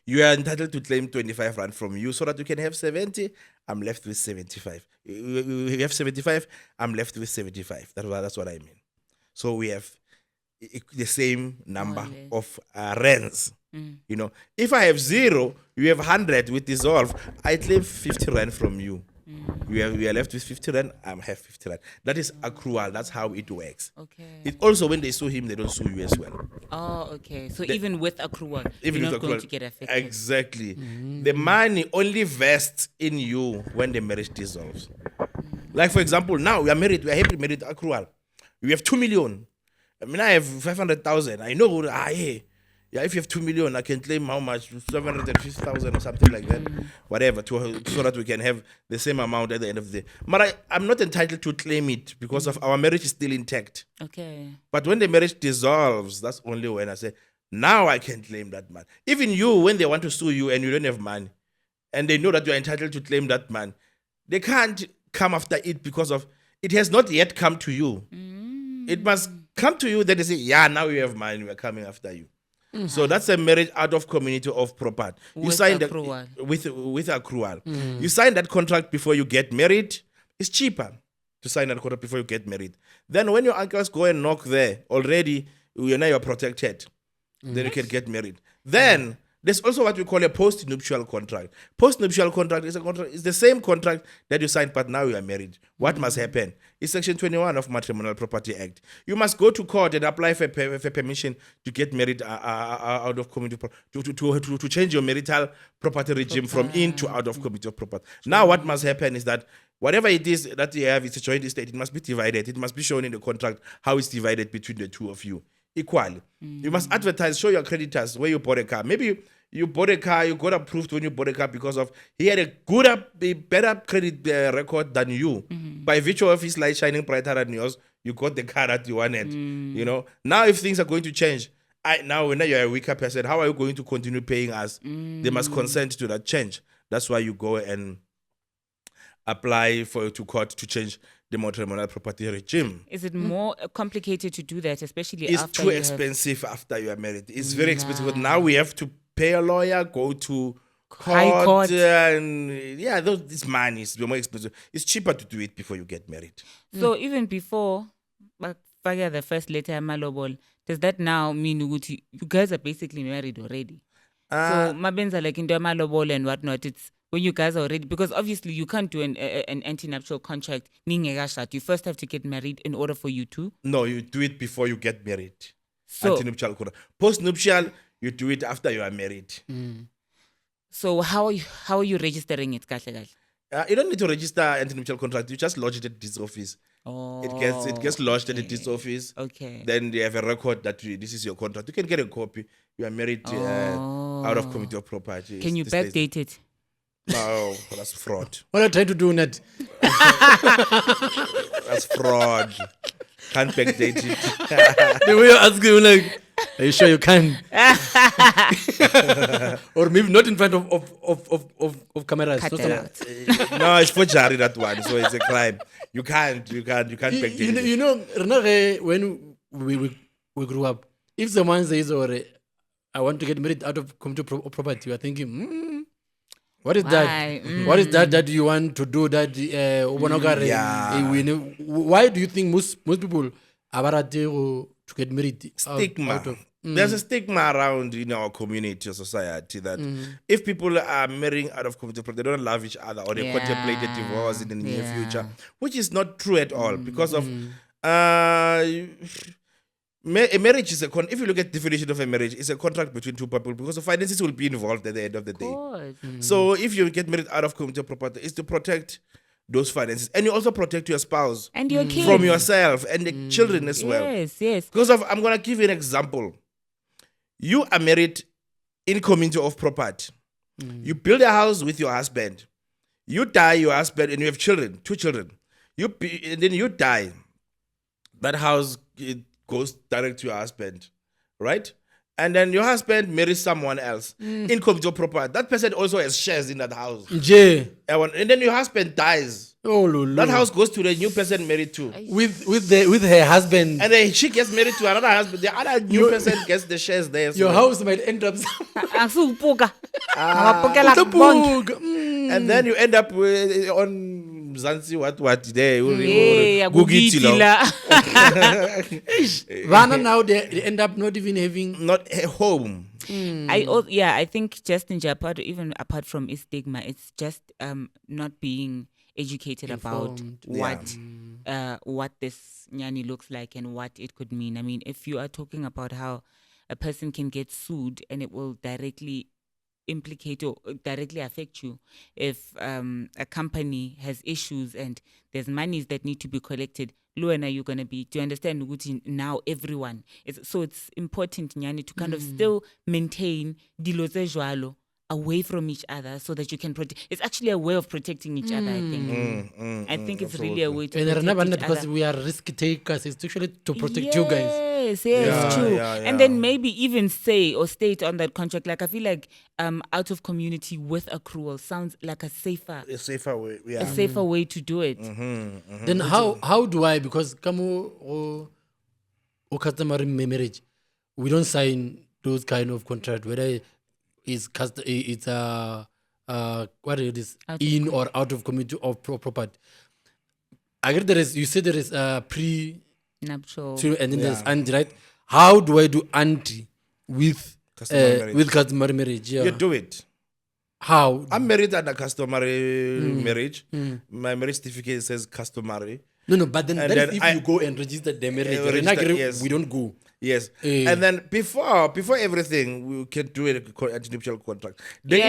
You are entitled to claim 25 rand from you so that you can have 70. I'm left with 75. You have 75, I'm left with 75. That's what I mean. So we have the same number of rands. You know, if I have 0, you have 100 with dissolve, I claim 50 rand from you. We are left with 50 rand, I have 50 rand. That is accrual. That's how it works. Okay. It also, when they sue him, they don't sue you as well. Oh, okay. So even with accrual, Even you're with not going accrual, to get affected. Exactly. The money only vests in you when the marriage dissolves. Like, for example, now we are married, we are happily married, accrual. We have 2 million. I mean, I have 500,000. I know, yeah, if you have 2 million, I can claim how much? 750,000 or something like that. Whatever, so that we can have the same amount at the end of the day. But I'm not entitled to claim it because of our marriage is still intact. Okay. But when the marriage dissolves, that's only when I say, now I can claim that money. Even you, when they want to sue you and you don't have money, and they know that you're entitled to claim that money, they can't come after it because of it has not yet come to you. It must come to you that they say, yeah, now you have money, we're coming after you. So that's a marriage out of community of property. You With sign accrual. with accrual. You sign that contract before you get married. It's cheaper to sign that contract before you get married. Then when your uncles go and knock there, already you're protected. Then you can get married. Then there's also what we call a post-nuptial contract. Post-nuptial contract is a contract. It's the same contract that you signed, but now you are married. What must happen? It's Section 21 of Matrimonial Property Act. You must go to court and apply for permission to get married out of community to change your marital property regime from in to out of community of property. Now, what must happen is that whatever it is that you have, it's a joint estate. It must be divided. It must be shown in the contract how it's divided between the two of you equally. You must advertise, show your creditors where you bought a car. Maybe you bought a car, you got approved when you bought a car because of he had a better credit record than you. By virtue of his light shining brighter than yours, you got the car that you wanted. You know, now if things are going to change, now when you're a weaker person, how are you going to continue paying us? They must consent to that change. That's why you go and apply to court to change the matrimonial property regime. Is it more complicated to do that, especially It's after too you expensive after you are married. It's very expensive. But now we have to pay a lawyer, go to High court. and this money is more expensive. It's cheaper to do it before you get married. So even before the first letter malobol, does that now mean you guys are basically married already? So mabenza like in the malobol and whatnot, it's when you guys are already, because obviously you can't do an anti-nuptial contract. You first have to get married in order for you to. No, you do it before you get married. So, Anti-nuptial contract. Post-nuptial, you do it after you are married. So how are you registering it? You don't need to register anti-nuptial contract. You just lodge it at this office. Oh, It gets lodged at this office. Okay. Then they have a record that this is your contract. You can get a copy. You are married out of community of property. Can you backdate it? No, that's fraud. What I try to do, Nat? That's fraud. Can't backdate it. The way you're asking, I'm like, are you sure you can? Or maybe not in front of cameras. Cut No, that out. No, it's forgery, that one. So it's a crime. You can't backdate it. You know, when we grew up, if someone says, I want to get married out of community property, you are thinking, what is that? What is that you want to do that? Why do you think most people are to get married? Stigma. There's a stigma around in our community or society that if people are marrying out of community property, they don't love each other or they contemplate a divorce in the near future, which is not true at all because of a marriage is if you look at the definition of a marriage, it's a contract between two people because the finances will be involved at the end of the day. So if you get married out of community property, it's to protect those finances. And you also protect your spouse And your kids. from yourself and the children as well. Yes. Because I'm going to give you an example. You are married in community of property. You build a house with your husband. You die, your husband, and you have children, 2 children. And then you die. That house, it goes direct to your husband, right? and then your husband marries someone else, income to property, that person also has shares in that house. MJay. And then your husband dies. Oh, lolo. That house goes to the new person married to. With her husband. And then she gets married to another husband. The other new person gets the shares there. Your house might end up And then you end up on Zanzi what there. Vana now they end up not even having Not a home. I think just in Japan, even apart from its stigma, it's just not being educated Informed. about what this nyani looks like and what it could mean. I mean, if you are talking about how a person can get sued and it will directly implicate or directly affect you, if a company has issues and there's monies that need to be collected, Luana, you're going to be, do you understand? Now everyone. So it's important, nyani, to kind of still maintain dilo tse jwalo away from each other so that you can protect. It's actually a way of protecting each other, I think. I think it's really a way to protect each because other. we are risk takers. It's actually to protect you guys. Yes, true. Yeah. And then maybe even say or state on that contract, like I feel like out of community with accrual sounds like a safer way. Yeah. a safer way to do it. Then how do I, because kamo or customary marriage, we don't sign those kind of contract, whether it's what it is, in or out of community of property. I get you said there is pre Nuptial. and then there's anti, right? How do I do anti with customary marriage? Yeah. You do it. How? I'm married under customary marriage. My marriage certificate says customary. No, but then And that then is if you go and register the marriage. Yes. We don't go. Yes. And then before everything, we can do a anti-nuptial contract. The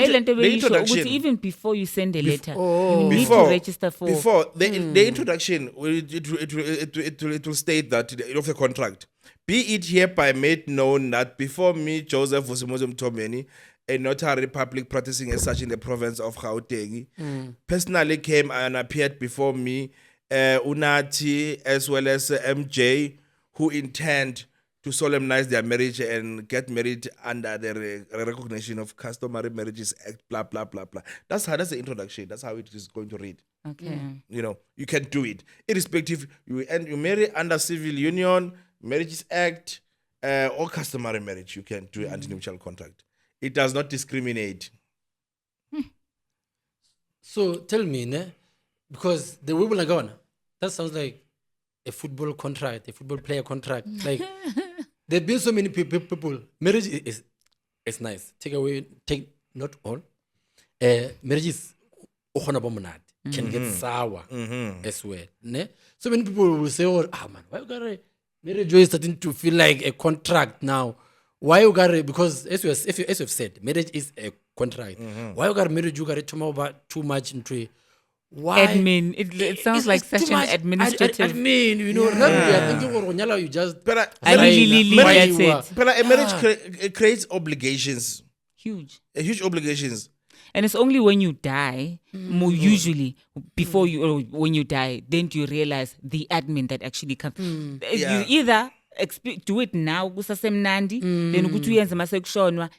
introduction. Even before you send a letter, Oh. you need to register for. The introduction, it will state that of the contract. Be it hereby made known that before me, Joseph Vusi Mthombeni, a notary public practicing as such in the province of Gauteng, personally came and appeared before me, Unathi as well as MJay, who intend to solemnize their marriage and get married under the recognition of Customary Marriages Act, blah, blah, blah, blah. That's the introduction. That's how it is going to read. Okay. You can do it. Irrespective, you marry under Civil Union, Marriages Act, or customary marriage, you can do an anti-nuptial contract. It does not discriminate. So tell me, because the way we're going, that sounds like a football contract, a football player contract. Like there've been so many people. Marriage is nice. Take not all. Marriage is can get sour as well. So many people will say, "Oh, man, why you got marriage is starting to feel like a contract now? Why you got because as you've said, marriage is a contract. Why you got marriage? You got to talk about too much into it. Why? Admin. It sounds like such an administrative. Admin, you just. But a marriage creates obligations. Huge. Huge obligations. And it's only when you die, more usually before you, or when you die, then do you realize the admin that actually comes. You either do it now, then and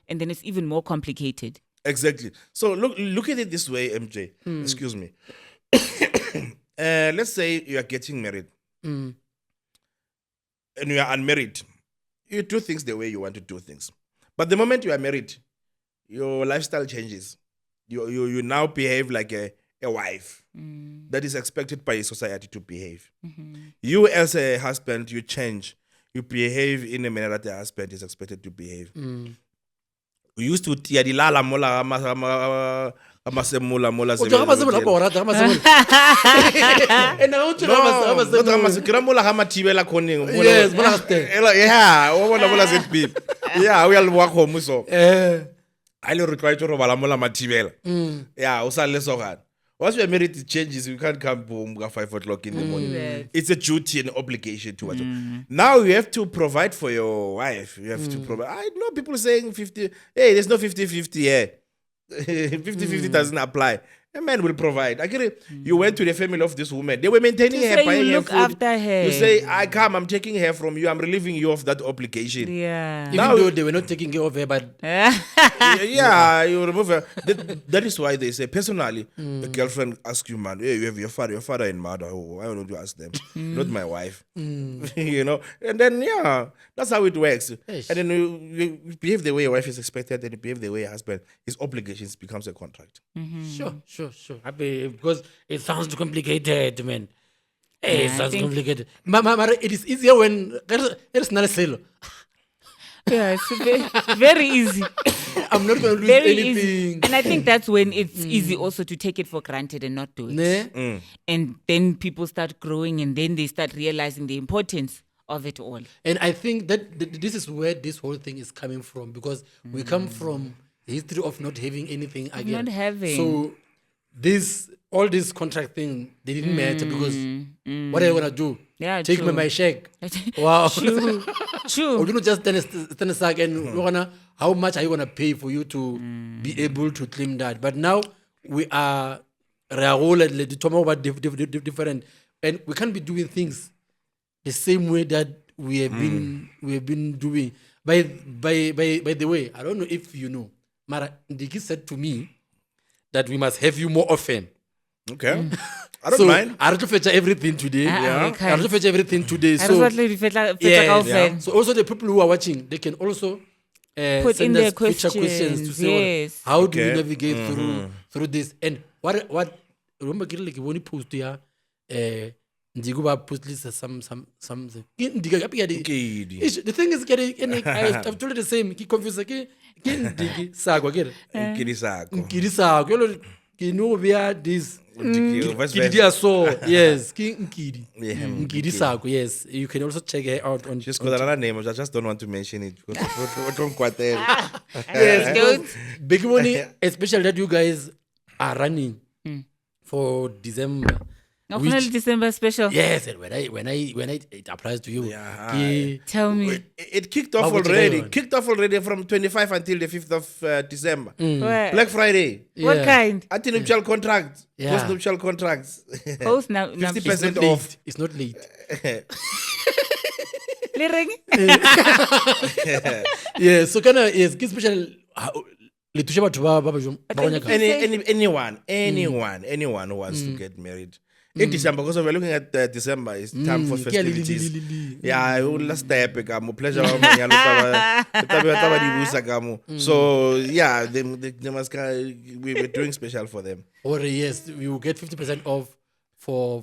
then it's even more complicated. Exactly. So look at it this way, MJ. Excuse me. Let's say you are getting married and you are unmarried. You do things the way you want to do things. But the moment you are married, your lifestyle changes. You now behave like a wife that is expected by society to behave. You as a husband, you change. You behave in a manner that the husband is expected to behave. We used to tiadilala mola amasemula mola yeah, we all walk home so. I don't require to roba mola matibela. Yeah, usale sogan. Once we are married, it changes. We can't come home at 5 o'clock in the morning. It's a duty and obligation to watch. Now you have to provide for your wife. You have to provide. I know people saying 50. Hey, there's no 50-50 here. 50-50 doesn't apply. A man will provide. I get it. You went to the family of this woman. They were maintaining To her, say buying you her look food. after her. You say, I'm taking her from you. I'm relieving you of that obligation. Yeah. Even Now- though they were not taking care of her, but Yeah, you remove her. That is why they say, personally, a girlfriend asks you, man, hey, you have your father and mother. Oh, why don't you ask them? Not my wife. You know? And then, yeah, that's how it works. Eish. And then you behave the way your wife is expected, and you behave the way your husband, his obligations becomes a contract. sure. Because it sounds too complicated, man. Hey, it I sounds think- complicated. It is easier when there's not a sale. Yeah, it's very easy. I'm not going to lose Very anything. easy. And I think that's when it's easy also to take it for granted and not do it. Ne? And then people start growing and then they start realizing the importance of it all. And I think that this is where this whole thing is coming from, because we come from the history of not having anything again. Not having. So all this contract thing, they didn't matter, because what are you gonna do? Yeah, Take me true. my check. Wow. True. Or True. you know, just stand aside and how much are you gonna pay for you to be able to claim that? But now we are different, and we can't be doing things the same way that we have been doing. By the way, I don't know if you know, Mara Ndiki said to me that we must have you more often. Okay. I don't mind. I don't fetch everything today. Yeah. we I don't fetch everything today. I So just want to fetch yes. yeah. So also the people who are watching, they can also Put send in their us future questions to questions, say, yes. how do we Okay. navigate through this? And what remember getting like one post here, Ndiguba post list something. Kidi. The thing is, I've told you the same. Ki confuse ke ndigi sagwa ke Kidi sako. nkidi sagwa. Yolo ki no via this Vice nkidi versa. dia so yes ki nkidi Yeah, nkidi sagwa yes. You can also check her out on. She's got another name. I just don't want to mention it. Yes, Don't. big money, especially that you guys are running for December. National December special. Yes, and when I it applies to you. Yeah. ki- Tell me. It kicked off How would you already. do it? Kicked off already from 25 until the 5th of December. Where- Black Friday. What Yeah. kind? Anti-nuptial contracts. Yeah. Post-nuptial contracts. Post now. 50% It's not off. late. It's not late. Yeah, so kind of yes, ki special. Le touche batho ba jwang- ba go nyaka. Anyone who wants to get married. In December, because we're looking at December, it's time for Ke a festivities. li- Yeah, you will step pleasure. So yeah, they must. We're doing special for them Or yes, we will get 50% off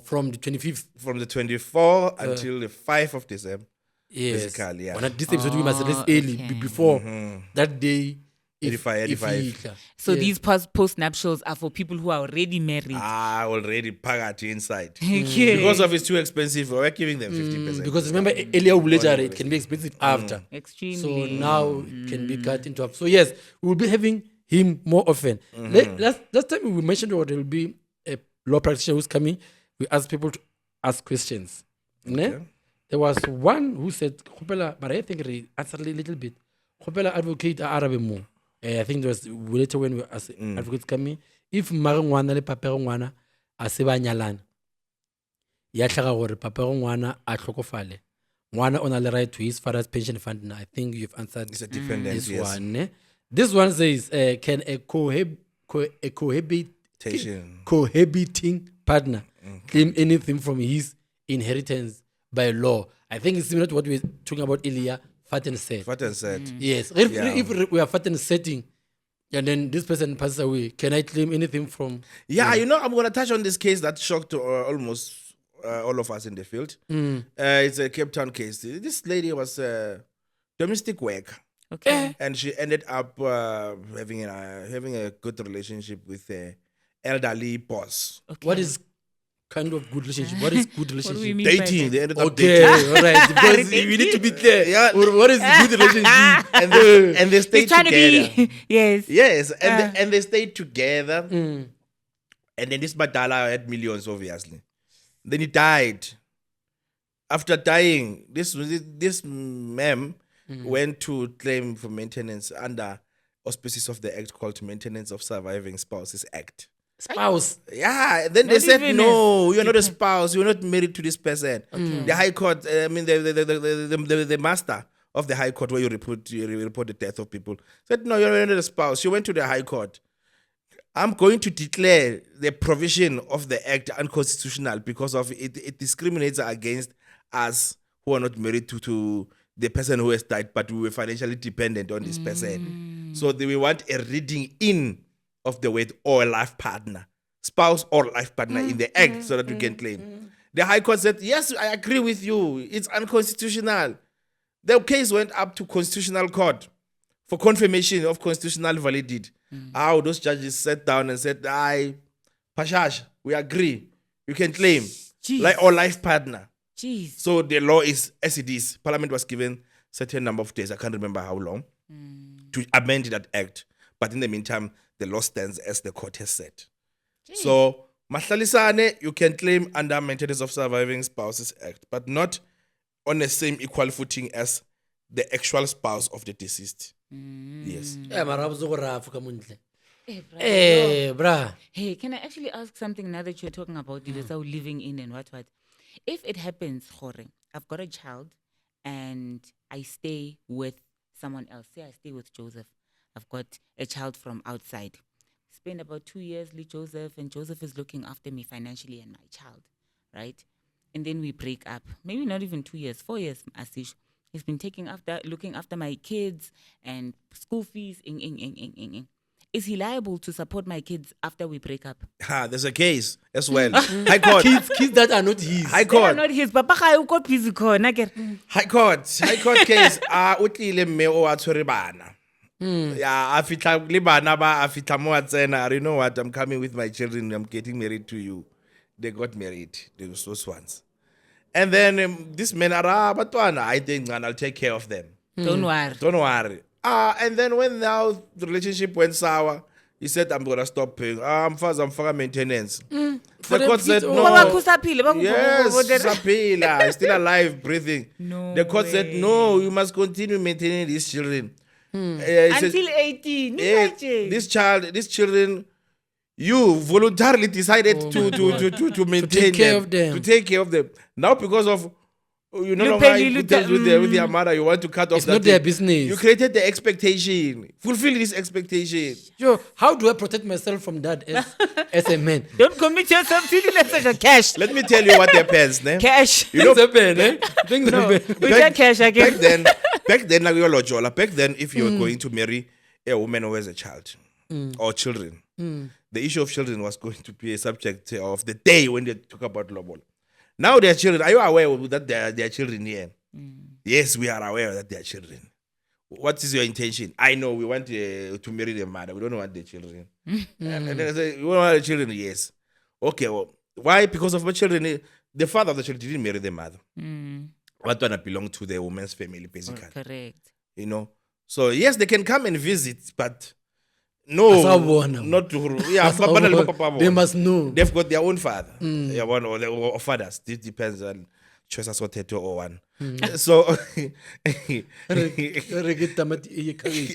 from the 25th. from the 24th until the 5th of December. Yes. Basically, yeah. On this episode, we must release early okay. before that day. 85. So these post-nuptials are for people who are already married. Already party inside. Okay. Because of it's too expensive, we're giving them 50%. Because remember, earlier it can be expensive after. Extremely. So now it can be cut into half. So yes, we will be having him more often. Last time we mentioned there will be a law practitioner who's coming. We asked people to ask questions. Ne? There was one who said, "Khopela," but I think he answered a little bit. "Khopela advocate Arabe mo." I think there was later when we asked advocates coming. If Marangwana le Papa Ngwana a se ba nyalana, ya tlhaga gore Papa Ngwana a tlhokofale. Ngwana o na le right to his father's pension fund. Now, I think you've answered It's a dependent, this yes. one. Ne? This one says, can a cohabiting partner claim anything from his inheritance by law? I think it's similar to what we were talking about earlier. Fatten said. Fatten said. Yes. Yeah. If we are Fatten setting, and then this person passes away, can I claim anything from? Yeah, you know, I'm going to touch on this case that shocked almost all of us in the field. It's a Cape Town case. This lady was a domestic worker. Okay. And she ended up having a good relationship with an elderly boss. Okay. What is kind of good relationship? What is good What do we relationship? mean by Dating. that? They ended up Okay, dating. all right. Because we need to be clear. Yeah. What is good relationship? And they stayed He's trying together. to be yes. Yes, and they stayed together. And then this Badala had millions, obviously. Then he died. After dying, this ma'am went to claim for maintenance under auspices of the act called Maintenance of Surviving Spouses Act. spouse. Yeah, then they Not said, even no, you're not a spouse. You're not married to this person. The High Court, I mean, the master of the High Court, where you report the death of people, said, no, you're not a spouse. You went to the High Court. I'm going to declare the provision of the act unconstitutional because of it discriminates against us who are not married to the person who has died, but we were financially dependent on this person. So we want a reading in of the word or life partner, spouse or life partner in the act so that we can claim. The High Court said, yes, I agree with you. It's unconstitutional. The case went up to Constitutional Court for confirmation of constitutional validity. How those judges sat down and said, Pashash, we agree. You can claim or life partner. Jeez. So the law is as it is. Parliament was given certain number of days, I can't remember how long, to amend that act. But in the meantime, the law stands as the court has said. Jeez. So, Mahlalisane, you can claim under Maintenance of Surviving Spouses Act, but not on the same equal footing as the actual spouse of the deceased. Yes. Bruh. Hey, can I actually ask something now that you're talking about living in and what? If it happens, Jorge, I've got a child and I stay with someone else. Say I stay with Joseph. I've got a child from outside. Spend about 2 years with Joseph, and Joseph is looking after me financially and my child, right? And then we break up. Maybe not even 2 years, 4 years, Asish. He's been looking after my kids and school fees. Is he liable to support my kids after we break up? There's a case as well. High Court. Kids that are not his. High They are Court. not his. Papa, I got busy corner. High Court case. Utlile mme o a tshwere bana. Yeah, a fitla le bana ba a fitla mo a tsena. You know what? I'm coming with my children. I'm getting married to you. They got married. Those ones. And then this man batwana, I think I'll take care of them. Don't worry. Don't worry. And then when now the relationship went sour, he said, I'm gonna stop paying. I'm for maintenance. The court said no. Yes, Sapila, still alive, breathing. No the court said no, you must continue maintaining these children. Until 18. These children, you voluntarily decided to maintain them, to take care of them. Now because of you no You longer pay with their mother, you want to cut off. It's not their business. You created the expectation. Fulfill this expectation. Yo, how do I protect myself from that as a man? Don't commit yourself to such a cash. Let me tell you what happens. Cash. You know, Things happen, eh? Things happen. We get cash again. Back then, like back then, if you were going to marry a woman who has a child or children, the issue of children was going to be a subject of the day when they talk about lobol. Now their children, are you aware that they are children here? Yes, we are aware that they are children. What is your intention? I know we want to marry the mother. We don't want the children. And then I say, you want the children? Yes. Okay, well, why? Because of my children, the father of the children didn't marry the mother. What one belong to the woman's family, basically. Correct. You know? So, yes, they can come and visit, but no, not to. Yeah, they must know. They've got their own father. Yeah, one or fathers. This depends on choice as what or one. So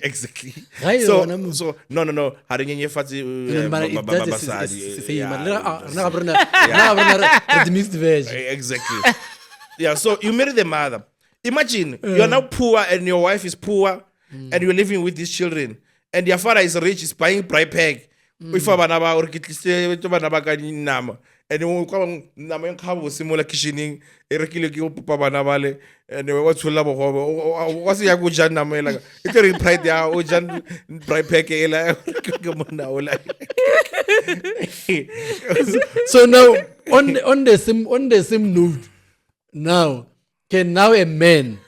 exactly. So no. Harinye fati mixed veg. Exactly. Yeah. So you marry the mother. Imagine you are now poor and your wife is poor and you're living with these children. And your father is rich, is buying bribe peg. If I banaba or kitliste to banaba nama. And you come naman kabo simula kishining erekile ki papa banabale and what's labo what's ya go jan namela. Ito rin pride ya o jan bribe peg ela kumuna ola. So now on the same note, now can now a man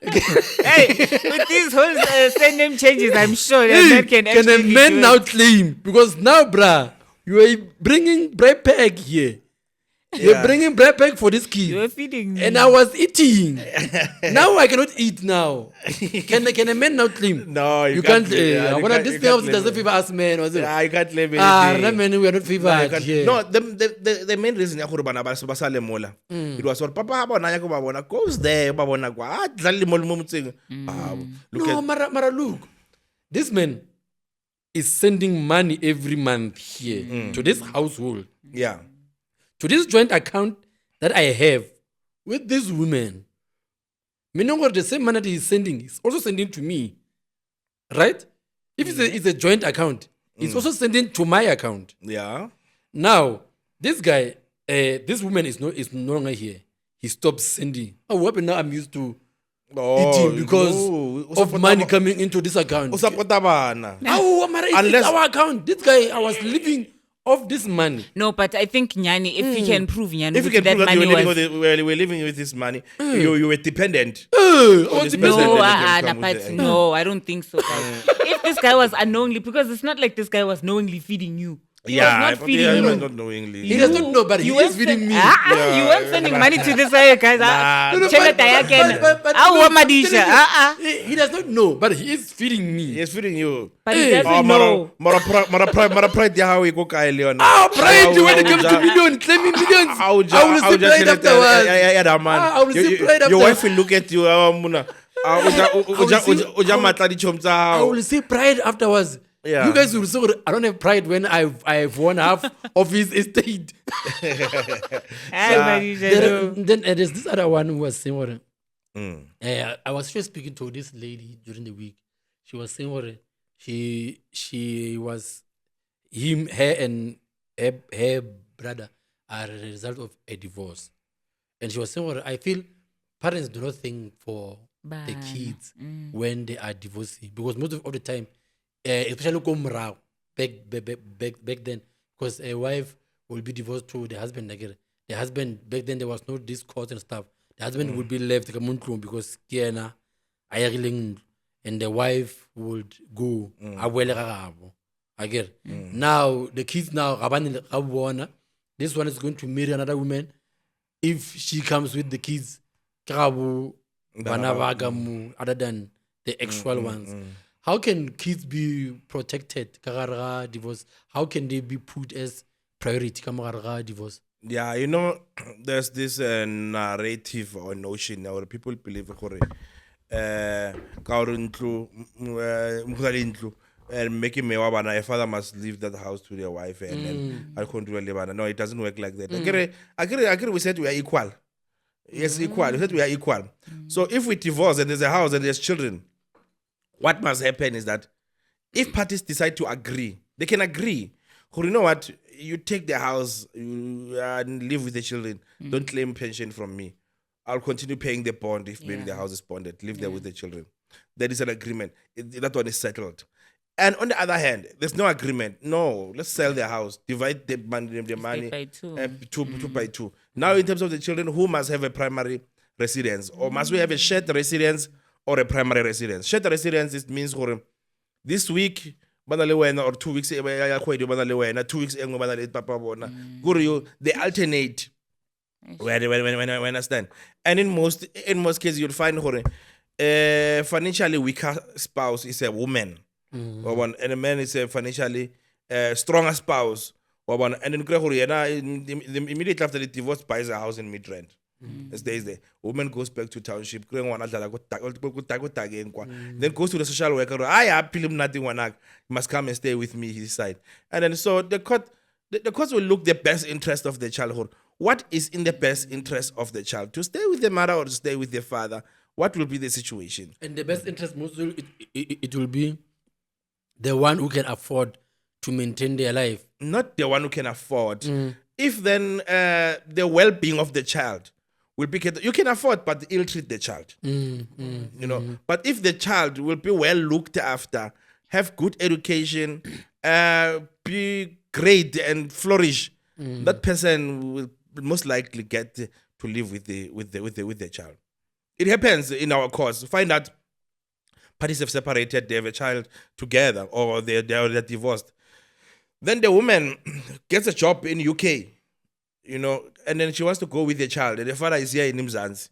Hey, with these whole surname changes, I'm sure that man can actually a man now claim? Because now, bruh, you are bringing bread peg here. You're bringing bread peg for this kid. You're feeding me. And I was eating. Now I cannot eat now. Can a man now claim? No, you can't. This thing doesn't favor us men. Was it? I can't claim anything. That man, we are not favored here. No, the main reason it was for Papa Babona goes there, Babona No, Mara, look. This man, is sending money every month here to this household, Yeah. to this joint account that I have with this woman, meaning what the same money that he's sending, he's also sending to me. Right? If it's a joint account, he's also sending to my account. Yeah. Now, this guy, this woman is no longer here. He stopped sending. Oh, what happened now? I'm used to eating because of money coming into this account. Usapota bana. Oh, it's our account. This guy, I was living off this money. No, but I think Nyani, if we can prove Nyani, If you can that prove that money you were was... living with this money, you were dependent. I was this dependent. person. No, Then it can come with but the- no, I don't think so, guys. If this guy was unknowingly, because it's not like this guy was knowingly feeding you. He was not feeding I you. might not knowingly. He does not know, but he weren't is feeding sen- me. You weren't sending money to this guy, guys. Nah. Cheleta yake. But- Awu I'm Madisha. telling you, he does not know, but he is feeding me. He's feeding you. But he doesn't Oh, know. mara pride ya how go kae le yona. Oh, pride when it comes to millions, claiming millions. I will see pride afterwards. I will see pride Your wife afterwards. will look at you. Muna. Uja matla di chom tsa I hao. will see pride afterwards. Yeah. You guys will say, I don't have pride when I've won half of his estate. Then there's this other one who was saying, what, I was just speaking to this lady during the week. She was saying, what, she was, her and her brother are a result of a divorce. And she was saying, what, I feel parents do not think for the kids when they are divorcing, because most of the time, especially back then, because a wife will be divorced to the husband again. The husband, back then there was no discourse and stuff. The husband would be left because Kiana, and the wife would go. Again. Now the kids now, this one is going to marry another woman. If she comes with the kids, other than the actual ones. How can kids be protected? Divorce. How can they be put as priority? Divorce. Yeah, there's this narrative or notion where people believe and making me a father must leave that house to their wife and then I can't do a No, it doesn't work like that. I agree. We said we are equal. Yes, equal. We said we are equal. So if we divorce and there's a house and there's children, what must happen is that if parties decide to agree, they can agree. You know what? You take the house and live with the children. Don't claim pension from me. I'll continue paying the bond if maybe the house is bonded. Live there with the children. There is an agreement. That one is settled. And on the other hand, there's no agreement. No, let's sell the house. Divide the money by two. two by two. Now, in terms of the children, who must have a primary residence? Or must we have a shared residence or a primary residence? Shared residence it means this week or 2 weeks 2 weeks they alternate. When I understand. And in most cases you'll find financially weaker spouse is a woman. And a man is a financially stronger spouse. And then immediately after the divorce buys a house in Midrand. Stays there. Woman goes back to township. Then goes to the social worker. I appeal him nothing. You must come and stay with me. His side. And then so the court will look the best interest of the childhood. What is in the best interest of the child? To stay with the mother or to stay with the father? What will be the situation? And the best interest mostly it will be the one who can afford to maintain their life. Not the one who can afford. If then the well-being of the child will be, you can afford, but ill-treat the child. But if the child will be well looked after, have good education, be great and flourish, that person will most likely get to live with the child. It happens in our course. Find out parties have separated, they have a child together, or they're divorced. Then the woman gets a job in UK, and then she wants to go with the child. And the father is here in Mzansi,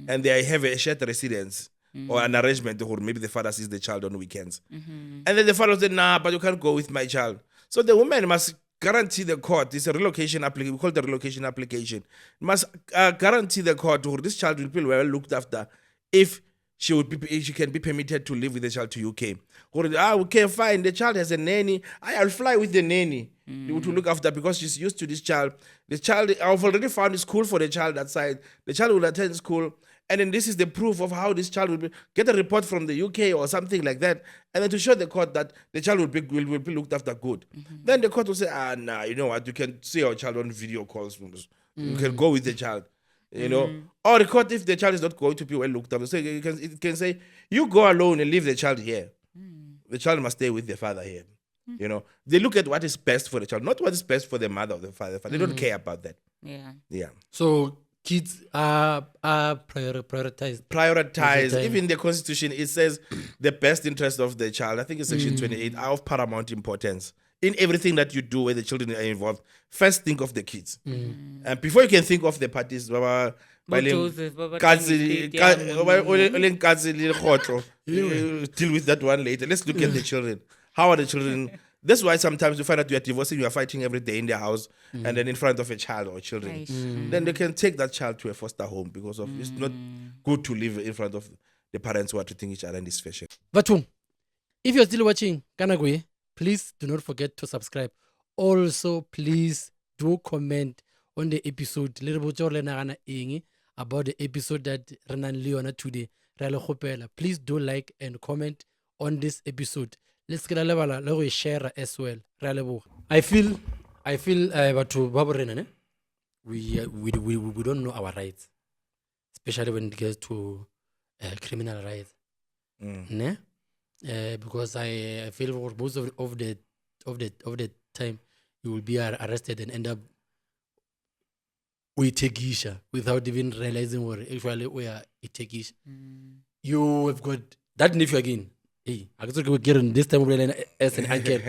and they have a shared residence or an arrangement where maybe the father sees the child on weekends. And then the father said, nah, but you can't go with my child. So the woman must guarantee the court, it's a relocation application, we call it the relocation application, must guarantee the court where this child will be well looked after if she can be permitted to live with the child to UK. Or okay, fine, the child has a nanny. I'll fly with the nanny to look after because she's used to this child. The child, I've already found a school for the child that side. The child will attend school. And then this is the proof of how this child will be, get a report from the UK or something like that. And then to show the court that the child will be looked after good. Then the court will say, nah, you know what, you can see your child on video calls. You can go with the child. You know, or the court, if the child is not going to be well looked after, so it can say, you go alone and leave the child here. The child must stay with the father here. You know, they look at what is best for the child, not what is best for the mother or the father. They don't care about that. Yeah. So kids are prioritized. Prioritized. Even the Constitution, it says the best interest of the child. I think it's section 28 are of paramount importance. In everything that you do where the children are involved, first think of the kids. And before you can think of the parties, deal with that one later. Let's look at the children. How are the children? That's why sometimes you find out you are divorcing, you are fighting every day in their house and then in front of a child or children. Then they can take that child to a foster home because of it's not good to live in front of the parents who are treating each other in this fashion. Batung, if you're still watching Kanagwe, please do not forget to subscribe. Also, please do comment on the episode. About the episode that Renan Leona today. Please do like and comment on this episode. Let's get a level share as well. I feel we don't know our rights, especially when it gets to criminal rights. Because I feel for most of the time you will be arrested and end up with Tegisha without even realizing what actually we are Tegisha. You have got that nephew again. Hey, I guess we get on this time as an uncle.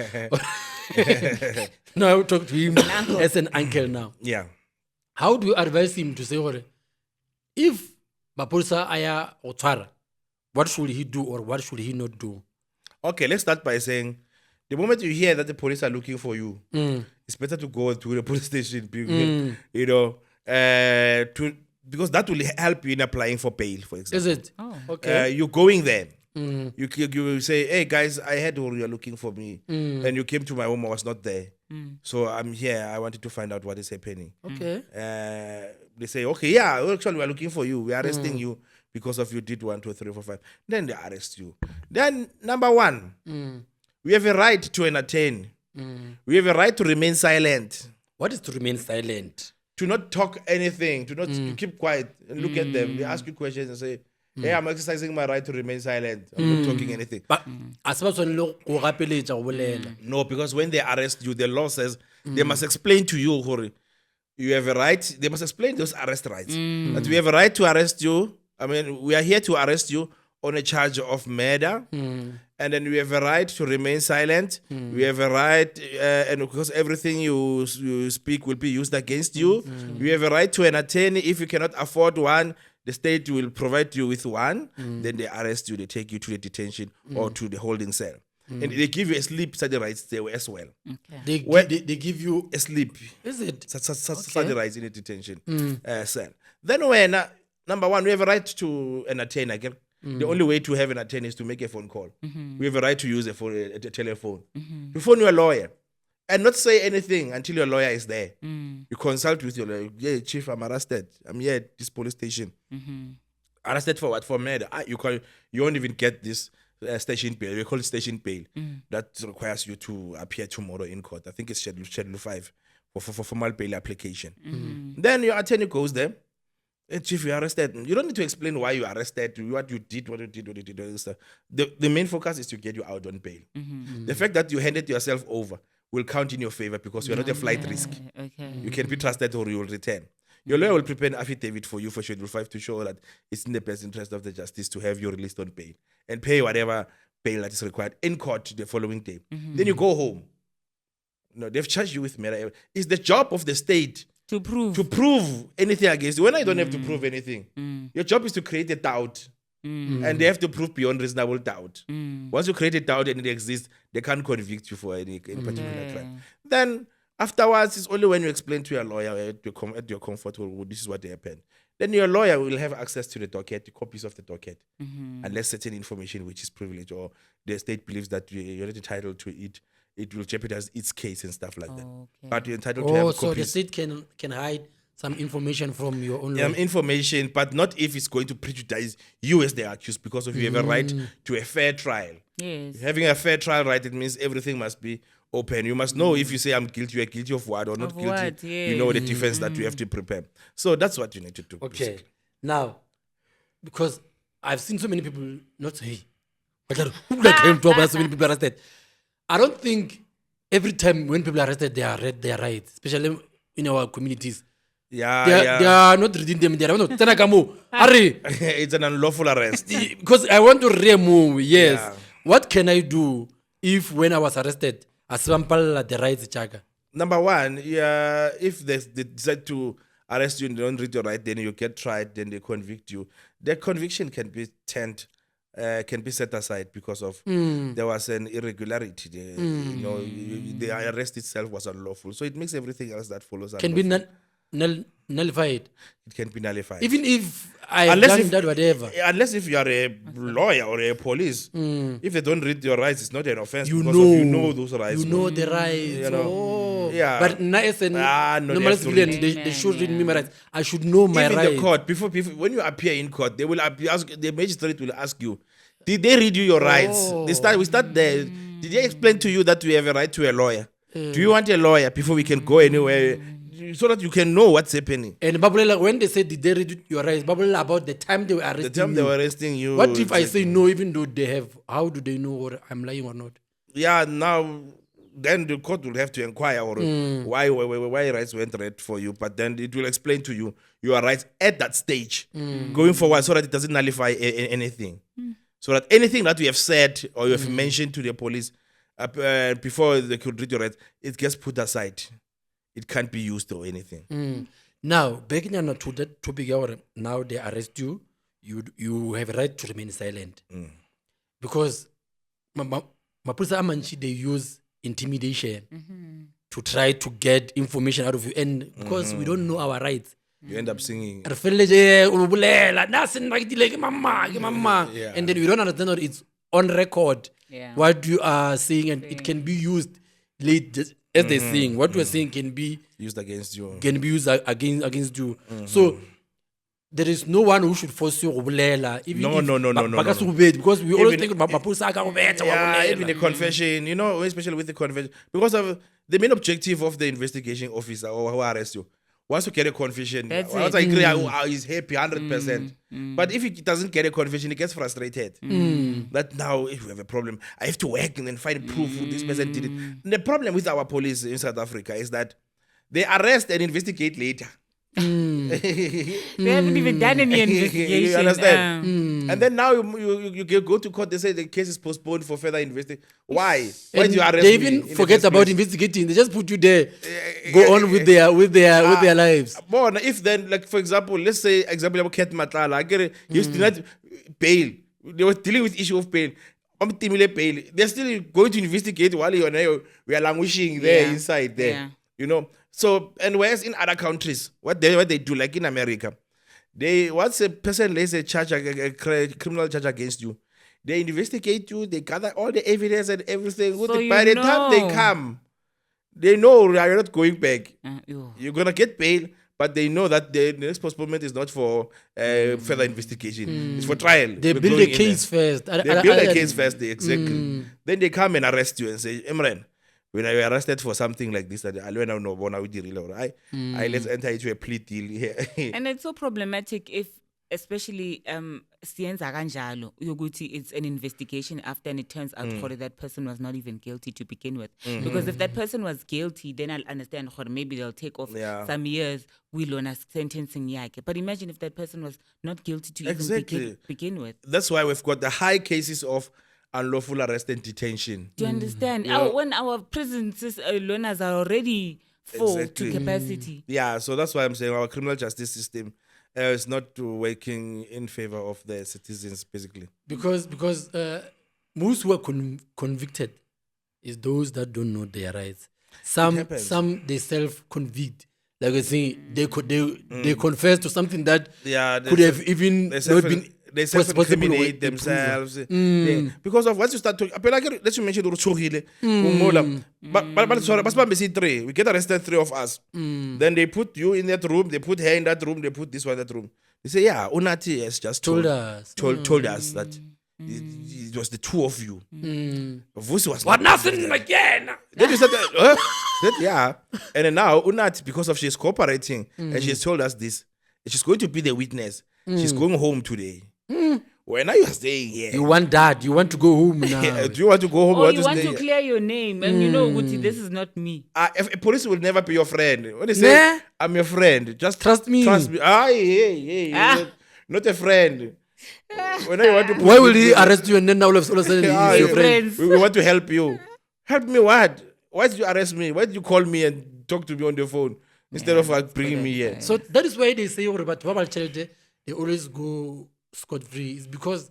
No, I will talk to him as an uncle now. Yeah. How do you advise him to say what if Mapulsa Aya Otara? What should he do or what should he not do? Okay, let's start by saying the moment you hear that the police are looking for you, it's better to go to the police station, you know, because that will help you in applying for bail, for example. Is it? Oh. Okay. You're going there. You say, hey guys, I heard you're looking for me, and you came to my home, I was not there, so I'm here. I wanted to find out what is happening. Okay. They say, okay, yeah, actually we're looking for you. We're arresting you because of you did 1, 2, 3, 4, 5. Then they arrest you. Then number one, we have a right to entertain. We have a right to remain silent. What is to remain silent? To not talk anything, to not to keep quiet and look at them. They ask you questions and say, hey, I'm exercising my right to remain silent. I'm not talking anything. But I suppose No, because when they arrest you, the law says they must explain to you, Hori, you have a right. They must explain those arrest rights. That we have a right to arrest you. I mean, we are here to arrest you on a charge of murder. And then we have a right to remain silent. We have a right, and because everything you speak will be used against you. We have a right to an attorney. If you cannot afford one, the state will provide you with one. Then they arrest you. They take you to the detention or to the holding cell. And they give you a sleep study rights there as well. They give you A sleep. Is it? Study rights in the detention cell. Then when, number one, we have a right to an attorney again. The only way to have an attorney is to make a phone call. We have a right to use a telephone. You phone your lawyer and not say anything until your lawyer is there. You consult with your lawyer. Yeah, chief, I'm arrested. I'm here at this police station. Arrested for what? For murder. You won't even get this station bail. We call it station bail. That requires you to appear tomorrow in court. I think it's schedule 5 for formal bail application. Then your attorney goes there. Hey, chief, you're arrested. You don't need to explain why you arrested, what you did. The main focus is to get you out on bail. The fact that you handed yourself over will count in your favor because you're not a flight risk. Okay. You can be trusted or you will return. Your lawyer will prepare an affidavit for you for Schedule 5 to show that it's in the best interest of the justice to have you released on bail and pay whatever bail that is required in court the following day. Then you go home. No, they've charged you with murder. It's the job of the state To prove anything against you. When I don't have to prove anything, your job is to create a doubt. And they have to prove beyond reasonable doubt. Once you create a doubt and it exists, they can't convict you for any particular crime. Then Afterwards, it's only when you explain to your lawyer at your comfort, well, this is what happened. Then your lawyer will have access to the docket, the copies of the docket, unless certain information which is privileged or the state believes that you're not entitled to it. It will jeopardize its case and stuff like that. But you're entitled to have copies. So the state can hide some information from your own lawyer. Information, but not if it's going to prejudice you as the accused, because if you have a right to a fair trial. Yes. Having a fair trial right, it means everything must be open. You must know if you say I'm guilty, you are guilty of what or not guilty. What? You know the defense that you have to prepare. So that's what you need to do. Okay. basically. Now, because I've seen so many people not say, so many people arrested. I don't think every time when people are arrested, they are read their rights, especially in our communities. They are not reading them. They are not. It's an unlawful arrest. Because I want to remove. Yes. Yeah. What can I do if when I was arrested, I sampal the rights chaga? Number one, if they decide to arrest you and they don't read your right, then you get tried, then they convict you. The conviction can be can be set aside because of there was an irregularity. You know, the arrest itself was unlawful. So it makes everything else that follows Can be nullified. It can be nullified. Even if I've done that, whatever. Unless if you are a lawyer or a police, if they don't read your rights, it's not an offense You because know. you know those rights. You know the rights. You know. Oh. Yeah. But now as a no, normal they have to civilian, read. they should read me my rights. I should know my Even rights. the court, before when you appear in court, they will ask, the magistrate will ask you, did they read you your rights? We start there. Did they explain to you that you have a right to a lawyer? Do you want a lawyer before we can go anywhere? So that you can know what's happening. And Babula, when they said did they read your rights, Babula about the time they were arresting The time they were arresting you. What if I say no, even though they have? How do they know whether I'm lying or not? Yeah, now then the court will have to inquire or why rights weren't read for you, but then it will explain to you your rights at that stage going forward, so that it doesn't nullify anything. So that anything that you have said or you have mentioned to the police before they could read your rights, it gets put aside. It can't be used or anything. Now, backing on to that topic, now they arrest you, you have a right to remain silent. Because Mapusa Amanchi, they use intimidation to try to get information out of you. And because we don't know our rights, You end up singing. and then we don't understand that it's on record what you are saying, and it can be used later as they're saying. What we're saying can be Used against you. used against you. So there is no one who should force you to bulela. No. Because we always think about Mapusa ka ubetha, wa Yeah, bulela. even a confession, you know, especially with the confession, because of the main objective of the investigation officer or who arrests you. Once you get a confession, That's once it. I agree, he's happy 100%. But if he doesn't get a confession, he gets frustrated. That now, if we have a problem, I have to work and then find proof who this person did it. And the problem with our police in South Africa is that they arrest and investigate later. They haven't even done any investigation. You understand? And then now you go to court, they say the case is postponed for further investigation. Why? Why And do you arrest they me even in the forget first about place? investigating. They just put you there. Go on with their lives. Bon, if then, like for example, let's say example about Ket Matlala, I get it. He used to not bail. They were dealing with issue of bail. Bail. They're still going to investigate while we are languishing there inside there. Yeah. You know. So, and whereas in other countries, what they do, like in America, once a person lays a criminal charge against you, they investigate you, they gather all the evidence and everything. So By the time they come, they know you're not going back. Ew. You're gonna get bail, but they know that the next postponement is not for further investigation. It's for trial. They We're build going a in case there. first. They build a case first, exactly. Then they come and arrest you and say, Imran, when I were arrested for something like this, let's enter into a plea deal here. And it's so problematic if, especially, siyenza kanjalo, yokuthi it's an investigation after and it turns out that person was not even guilty to begin with. Because if that person was guilty, then I'll understand maybe they'll take off some years on sentencing yake. But imagine if that person was not guilty to even begin with. That's why we've got the high cases of unlawful arrest and detention. Do you understand? When our prisons learners are already full to capacity. Yeah, so that's why I'm saying our criminal justice system is not working in favor of the citizens, basically. Because most who are convicted is those that don't know their rights. happens. some they self-convict. Like I say, they confess to something that could have even not been they possible self-incriminate way themselves. Yeah. Because of once you start talking, let's mention the 3. We get arrested, 3 of us. Then they put you in that room, they put her in that room, they put this one in that room. They say, yeah, Unathi has just told us that it was the 2 of you. Vusi was but nothing again. Then you said that, yeah. And then now Unathi, because of she's cooperating and she's told us this, she's going to be the witness. She's going home today. Well, now you are staying here. You want that? You want to go home now? Do you want to go home? Or you want to clear your name and you know, Uti, this is not me. If a police will never be your friend. When they say, I'm your friend, just trust me. Trust me. Hey, not a friend. When you want to why will he arrest you and then all of a sudden he's your friend? We want to help you. Help me what? Why did you arrest me? Why did you call me and talk to me on the phone instead of bringing me here? So that is why they say, but they always go scot-free. It's because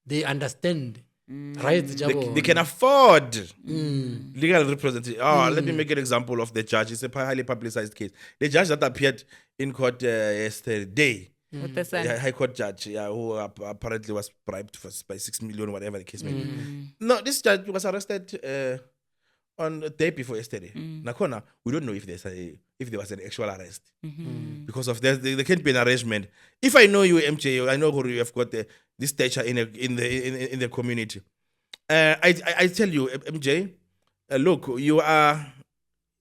they understand. Right? They can afford legal representation. Let me make an example of the judge. It's a highly publicized case. The judge that appeared in court yesterday, the High Court judge, who apparently was bribed by 6 million, whatever the case may be. No, this judge was arrested on the day before yesterday. Nakona, we don't know if there was an actual arrest because of that. There can't be an arrangement. If I know you, MJay, I know who you have got this stature in the community. I tell you, MJay, look,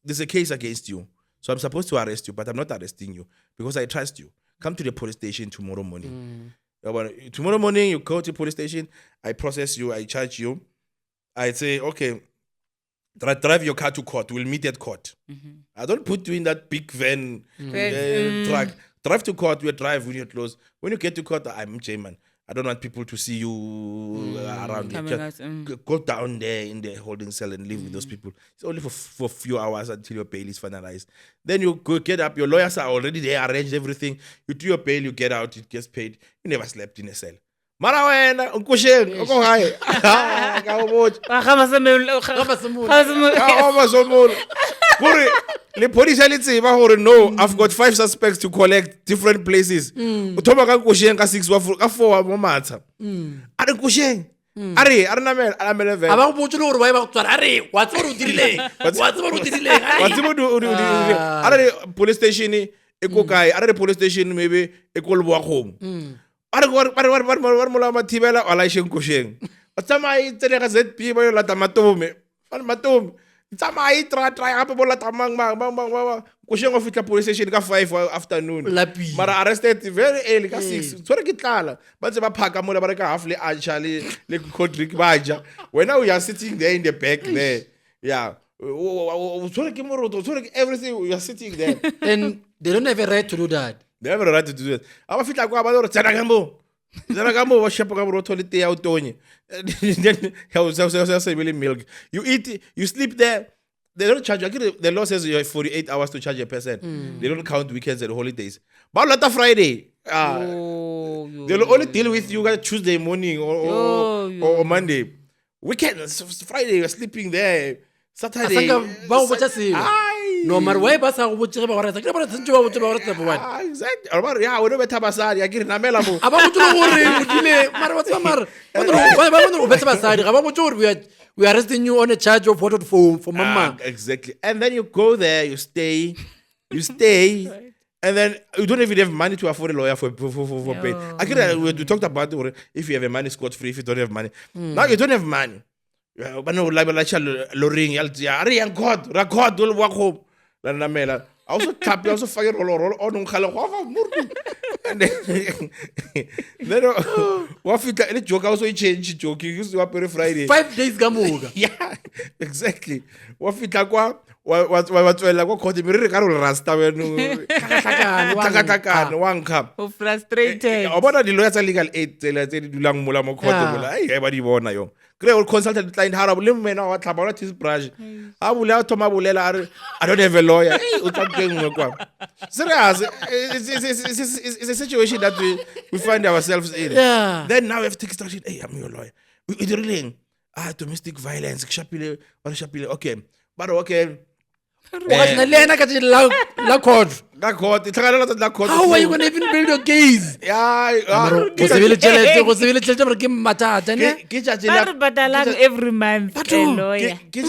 there's a case against you, so I'm supposed to arrest you, but I'm not arresting you because I trust you. Come to the police station tomorrow morning. Tomorrow morning, you go to the police station. I process you. I charge you. I say, okay, drive your car to court. We'll meet at court. I don't put you in that big van truck. Drive to court. You drive when you're close. When you get to court, I'm MJay, man. I don't want people to see you around. Go down there in the holding cell and live with those people. It's only for a few hours until your bail is finalized. Then you go get up. Your lawyers are already there, arranged everything. You do your bail, you get out, it gets paid. You never slept in a cell. Mara wena unkusheng uko hayi akabothi Kuri le police litsiba hore no, I've got 5 suspects to collect different places. Uthoma ka nkusheng ka 6 ka 4 mo matha are nkusheng are namela ve aba go botse le gore ba go tswara are wa tsebo o dirile are police station e ko kae are police station maybe e ko leboa kgomo are mola mathibela ala isheng kosheng o tsamai tsene ga ZP ba yo lata matome tsamai try gape bo lata mang kosheng o fitla police station ka 5 afternoon mara arrested very early ka 6 tsore ke tlala ba tse ba phaka mola ba re ka half le acha le Kodrick baja when now you are sitting there in the back there tsore ke moroto tsore everything you are sitting there and they don't have a right to do that. They have a right to do that. Aba fitla kwa ba re tsena ka mo wa shepo ka borotho le tea o tonye then how say milk you eat you sleep there. They don't charge you. The law says you have 48 hours to charge a person. They don't count weekends and holidays. But later Friday, they'll only deal with you Tuesday morning or Monday. Weekends, Friday, you're sleeping there. Saturday. No matter why, but I would tell about it. Exactly. Yeah, we don't better basari. I get namela mo. We are arresting you on a charge of what for mama. Exactly. And then you go there, you stay, and then you don't even have money to afford a lawyer for pay. We talked about if you have a money scot free, if you don't have money. Now you don't have money. But no, like loring, record, don't walk home. I also tap, I also fire roll on and then what if the joke also change joking used to happen Friday 5 days gamuga. Yeah, exactly. What if takwa what like call the Carol Rasta one cup frustrated. About the lawyers are legal aid dulang mula mo court everybody bona yo. Create consultant client harab lim na wa tlhabana his brush. A bula thoma bulela I don't have a lawyer. Serious. It's a situation that we find ourselves in. Yeah. Then now we have to take instruction. Hey, I'm your lawyer. We're dealing domestic violence. Okay. But okay. Wakati na lena kati la court. How are you going to even build your case? Go sevele tšhelete gore ke mathata ne. Ba re batalang every month a lawyer. Ke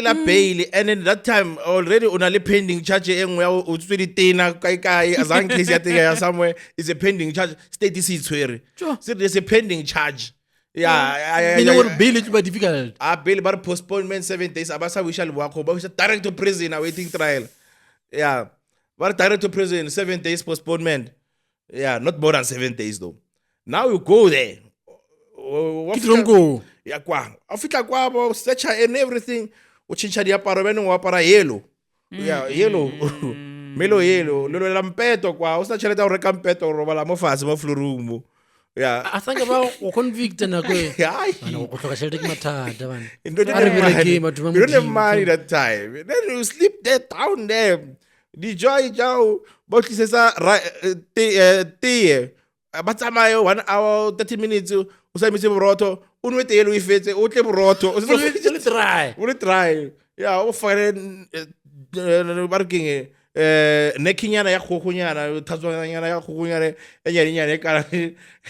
la bail, and then that time already unale pending charge e nngwe ya o tswe ditena kai azang case ya teng ya somewhere is a pending charge. State is itshwere. So there's a pending charge. Meaning gore bail it be difficult. Bail bar postponement 7 days. Abasa we shall work. Ba direct to prison awaiting trial. Yeah. But direct to prison, 7 days postponement. Yeah, not more than 7 days though. Now you go there. Don't go. Yeah, kwa. Afika kwa bo search and everything. Uchincha diaparo bene wapara yellow. Yeah, yellow. Melo yellow. Lolo lampeto kwa. Usa cheleta o reka mpeto robala mo fase mo florumo. Yeah. I think about o convict na kwe. Yeah. Ana go tloka tšhelete ke mathata bana. You don't have money that time. Then you sleep there down there. Di joy jao botlhe se sa tee ba tsamayo 1 hour 30 minutes o sa mise boroto o nwe tee lo ifetse o tle boroto o se try ya o fare barking nekinyana ya khokhunyana thatswanyana ya khokhunyana enyanyana ka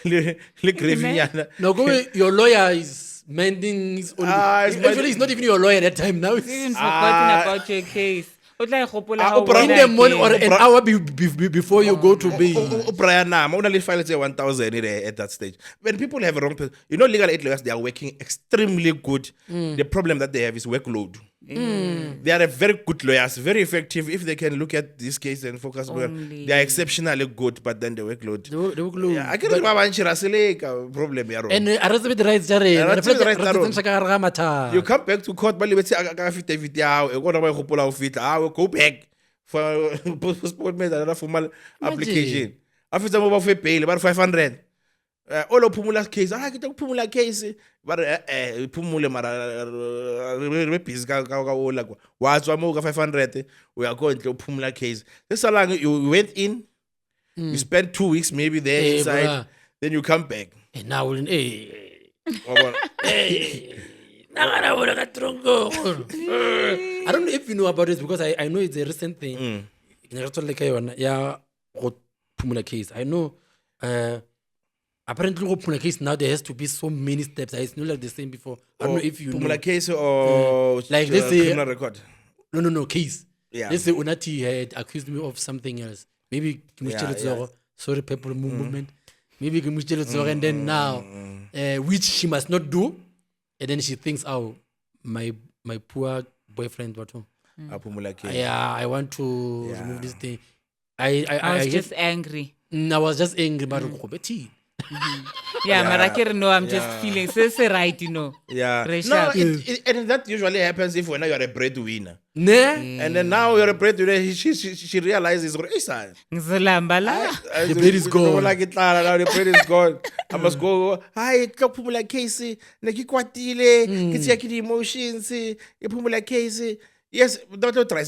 le grevinyana. No go your lawyer is mending his own. Actually he's not even your lawyer at that time now. He's even forgotten about your case. Bring them money or an hour before you go to bail. Brian, I'm only filing 1,000 at that stage. When people have a wrong, legal aid lawyers, they are working extremely good. The problem that they have is workload. They are very good lawyers, very effective. If they can look at this case and focus on, they are exceptionally good. But then the workload. The workload. Yeah, I can remember problem. And the rights. You come back to court, but go back for postponement another formal application. After mobile for bail about 500. All of Pumula's case. I get Pumula case, but Pumula was 500. We are going to Pumula case. This is long you went in, you spent 2 weeks maybe there inside, then you come back. And now I don't know if you know about this because I know it's a recent thing. Yeah, Pumula case. I know apparently Pumula case now there has to be so many steps. It's not like the same before. I don't know if you Pumula know. Case or like let's say criminal record. No case. Yeah. Let's say Unathi had accused me of something else. Maybe sorry, people movement. Maybe and then now which she must not do. And then she thinks, oh, my poor boyfriend, Pumula case. Yeah, I want to remove this thing. I was just angry. I was just angry, but Marakir, no, I'm just feeling so right, Yeah. Pressure. No, and that usually happens if when you're a breadwinner. And then now you're a breadwinner, she realizes, the bread is gone. Now the bread is gone. I must go, hi, Pumula case, Nakikwatile, get your emotions, Pumula case. Yes, don't try,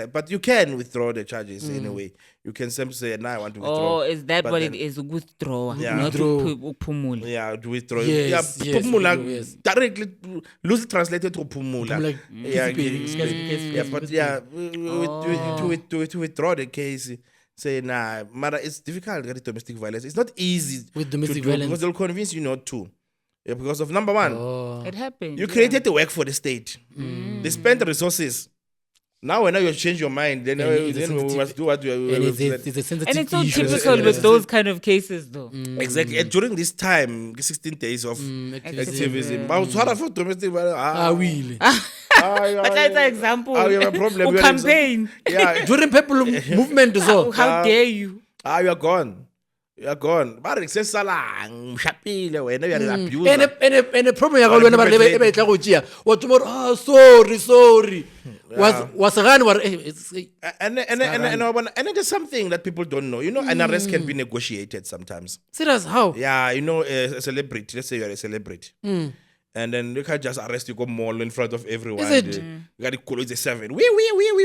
but you can withdraw the charges anyway. You can simply say, now I want to withdraw. Oh, is that what it is? Withdraw. Yeah. Not pumula. Yeah, to withdraw. Yes, pumula, directly, loosely translated to pumula. To withdraw the case, say, nah, Mara, it's difficult to get domestic violence. It's not easy with domestic to violence because they'll convince you not to. Yeah, because of number one, it happened. You created the work for the state. They spent the resources. Now, when you change your mind, then we must do what you. It's a sensitive and it's so issue. typical with those kind of cases, though. Exactly. And during this time, 16 days of activism, I was hard for domestic violence. Really? But that's an example. You have a problem. Campaign. Yeah. During people movement, so how dare you? You are gone. You are gone. But it's just salang shapile when you are abused. And the problem you got what tomorrow? Sorry. Was and it is something that people don't know. An arrest can be negotiated sometimes. Serious? How? Yeah, a celebrity. Let's say you're a celebrity. And then you can't just arrest you, go mall in front of everyone. Is it? You got to call it a 7. We.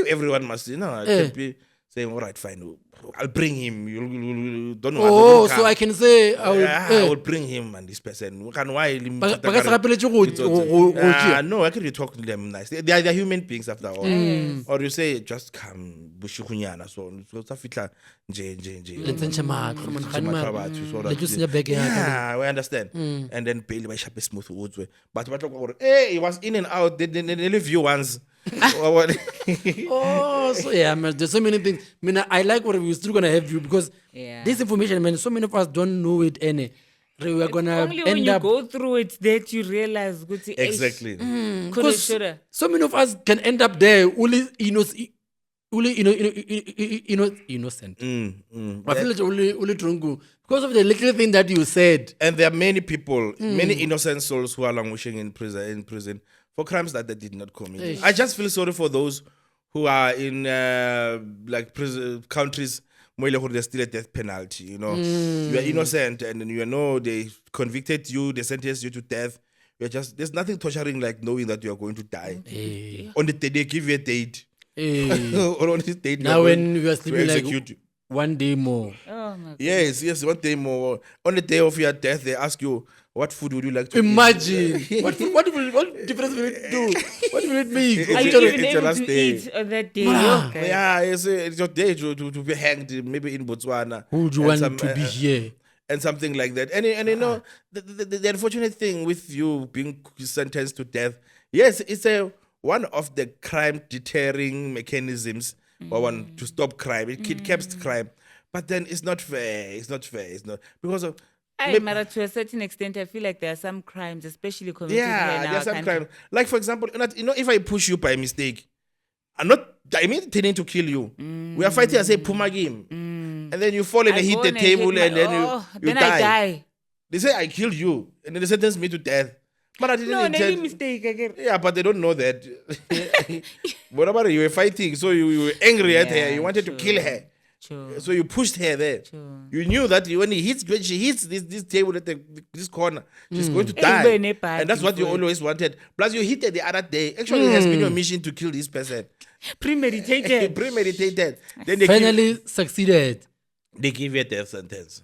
Everyone must, it can be. saying, all right, fine, I'll bring him. You don't know. Oh, so I can say I will. I will bring him and this person. Why? Ba ka se gapeletše go tšea. No, I can talk to them nice. They're human beings after all. Or you say, just come, bushukunyana. So fitla nje. Le ntšhe maatla, man, kgane mara. Le tšo senya bag ya ka. Yeah, we understand. And then Bailey by sharp smooth woods. But hey, he was in and out. They leave you once. Oh, so yeah, man, there's so many things. I mean, I like what we're still gonna have you because this information, man, so many of us don't know it. Any, we are gonna Only when end you up. go through it that you realize. Exactly. Because so many of us can end up there, only innocent. I feel like only drunk because of the little thing that you said. And there are many people, many innocent souls who are languishing in prison for crimes that they did not commit. I just feel sorry for those who are in like prison countries where there's still a death penalty. You know, you are innocent, and then you know they convicted you, they sentenced you to death. You're just there's nothing torturing like knowing that you are going to die. On the day they give you a date. Or on this date Now when we are sleeping execute like one day more. Oh my God. Yes, 1 day more. On the day of your death, they ask you, what food would you like to Imagine. what difference will it do? What will it make? Are you your- even it's your able last to day. eat on that day? Ah. Okay. Yeah, it's your day to be hanged, maybe in Botswana. Who would you And want to be here? And something like that. And you know, the unfortunate thing with you being sentenced to death, yes, it's one of the crime deterring mechanisms or one to stop crime. It keeps crime. But then it's not fair. It's not because of Mara, to a certain extent, I feel like there are some crimes, especially committed here in there our are some country. crime. Like for example, you know, if I push you by mistake, I mean intending to kill you. We are fighting, I say Puma game. And then you fall and I hit go the and table hit and then you then die. I die. They say I killed you and then they sentence me to death. But I didn't No, any intend. mistake again. Yeah, but they don't know that. What about you were fighting, so you were angry at her. Yeah, You wanted to kill her. True. So you pushed her there. True. You knew that when she hits this table at this corner, she's going to It'll die. be an epic And that's what you for it. always wanted. Plus you hit her the other day. Actually, it has been your mission to kill this person. Premeditated. Premeditated. Then they Finally succeeded. they give you a death sentence.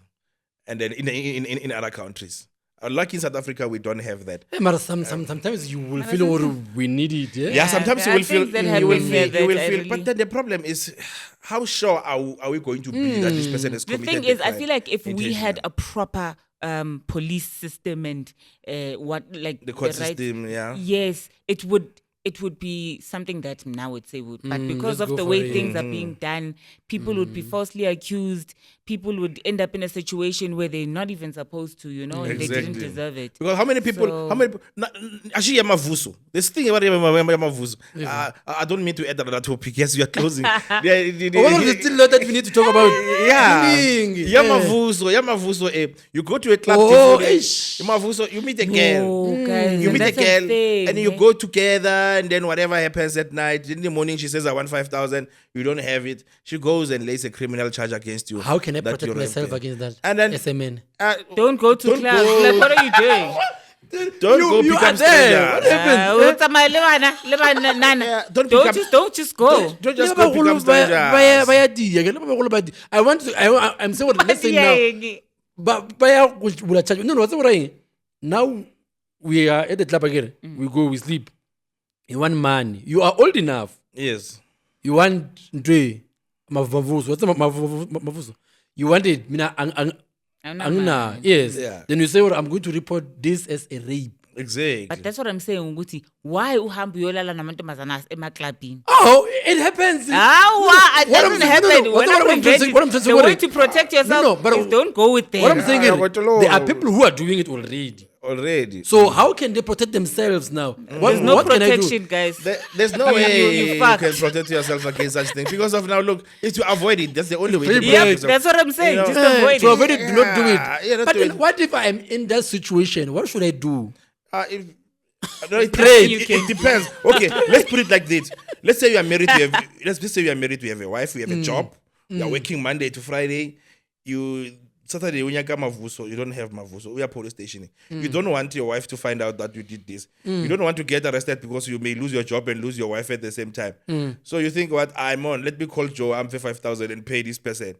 And then in other countries. Like in South Africa, we don't have that. Hey, but sometimes you will feel we need it. Yeah. Yeah, sometimes there you are will feel, things that you will happen feel, here you will that I feel. really- But then the problem is, how sure are we going to be that this person is The committed? thing is, I feel like if we intentionally? had a proper police system and the court system, yeah. yes, it would be something that now would say would, but because let's of go the for way it. things are being done, people would be falsely accused. People would end up in a situation where they're not even supposed to, and they didn't Exactly. deserve it. Because how many people? So- Actually, Yamavuso. This thing about Yamavuso. I don't mean to add another topic. Yes, we are closing. What are the still lot that we need to talk about? Yeah, Killing. Yamavuso. You go to a club. Oh, Yamavuso. You meet a girl. No, guys, You and meet a that's girl, thing, and you eh? go together, and then whatever happens at night, in the morning she says, "I want 5,000." You don't have it. She goes and lays a criminal charge against you. How can I that protect you're myself raped. against that? And then as a man. Don't go to Don't clubs. go. Like, what are you doing? Don't go you pick are up there. What strangers. happened? Yeah, don't pick up- Don't just go. Don't just go pick up strangers. I'm saying what let's say now. But no, what's right? Now we are at the club again. We go, we sleep. You want money. You are old enough. Yes. You want mavuso. What's mavuso? You want it. Angna. Yes. Yeah. Then you say, well, I'm going to report this as a rape. Exactly. But that's what I'm saying, Guti. Why uhambi uyolala namantombazana emaklabini? Oh, it happens. It What I'm doesn't saying- happen. no, no, When what I'm I'm trying to say- invented, what I'm trying to say, the what way I- to protect yourself No, but is don't go with them. What I'm saying Yeah, is, but hello. there are people who are doing it already. Already. So how can they protect themselves now? There's no what can I do? protection, guys. There's no You way you fucked. can protect yourself against such things. Because of now, look, it's to avoid it. That's the only way to protect Yep, yourself. that's what I'm saying. You know, Just To avoid it. avoid it, do not do Yeah, it. not But do then it. what if I am in that situation? What should I do? If, no, it, Pray. it depends. Okay, let's put it like this. Let's say you are married. Let's say you are married. You have a wife. You have a job. You are working Monday to Friday. Saturday unyaka mavuso, you don't have mavuso, we are police station. You don't want your wife to find out that you did this. You don't want to get arrested because you may lose your job and lose your wife at the same time. So you think, what, I'm on, let me call Joe, I'm for 5,000 and pay this person.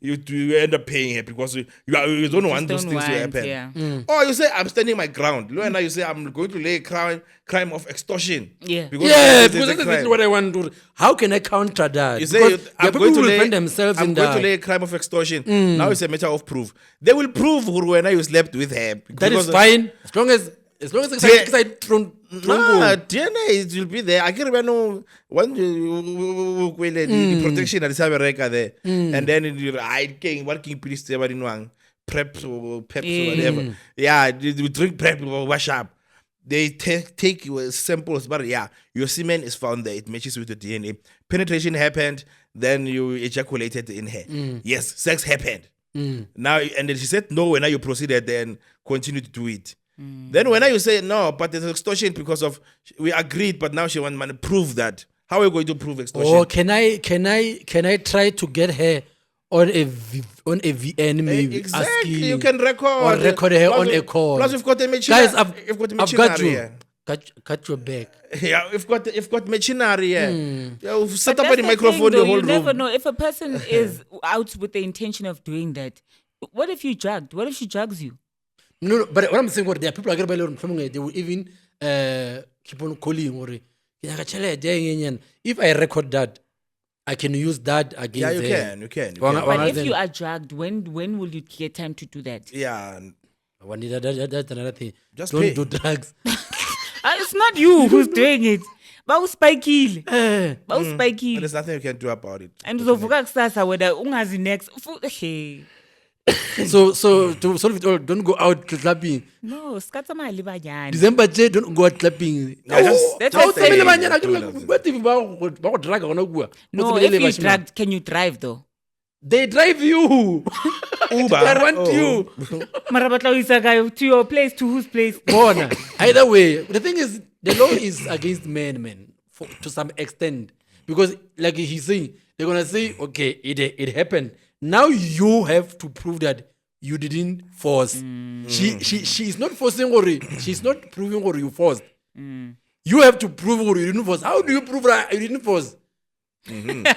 You end up paying her because you don't want those things to happen. Yeah. Or you say, I'm standing my ground. Now you say, I'm going to lay a crime of extortion. Yeah. Because Because it's a that's crime. what I want to do. How can I counter that? You say, Because I'm the going people to will find themselves I'm in going to that. lay a crime of extortion. Now it's a matter of proof. They will prove when you slept with her. That is Because- fine. As long as Yeah. I DNA it will be there. I can remember when the protection at the there, and then I came working police preps or peps or whatever. Yeah, you drink prep or wash up. They take your samples, but yeah, your semen is found there. It matches with the DNA. Penetration happened, then you ejaculated in her. Yes, sex happened. Now, and then she said no. When you proceeded, then continue to do it. Then when you say no, but there's extortion because of we agreed, but now she wants to prove that. How are you going to prove extortion? Or can I try to get her on a VN maybe? Exactly, asking, you can record or record her Plus on we- a call. Plus, we've got a machinery. Guys, I've got you. here. Cut your back. Yeah, we've got machinery here. Yeah, we've set But up that's a the microphone thing, the though, whole you never room. know if a person is out with the intention of doing that. What if you drugged? What if she drugs you? No, but what I'm saying, there are people like they will even keep on calling or if I record that, I can use that against Yeah, you her. can. You can. But if then- you are drugged, when will you get time to do that? Yeah. That's another thing. Just Don't pay. do drugs. It's not you who's doing it. Bawuspikile. Eh, But Bawuspikile. there's nothing you can do about it. And uzovuka kusasa whether ungazi next. Hey. so to solve it all, don't go out clapping. No, skatsa mali banyana. December J, don't go out clapping. Yeah, just- That's just what say- I'm What if you drag on No, if you drugged, can you drive though? They drive you. Uber. They want Oh. you. Mara batla uisa ka to your place, to whose place? Bona. Either way, the thing is, the law is against men, to some extent. Because, like he's saying, they're going to say, okay, it happened. Now you have to prove that you didn't force. She is not forcing or she's not proving or you forced. You have to prove or you didn't force. How do you prove that you didn't force?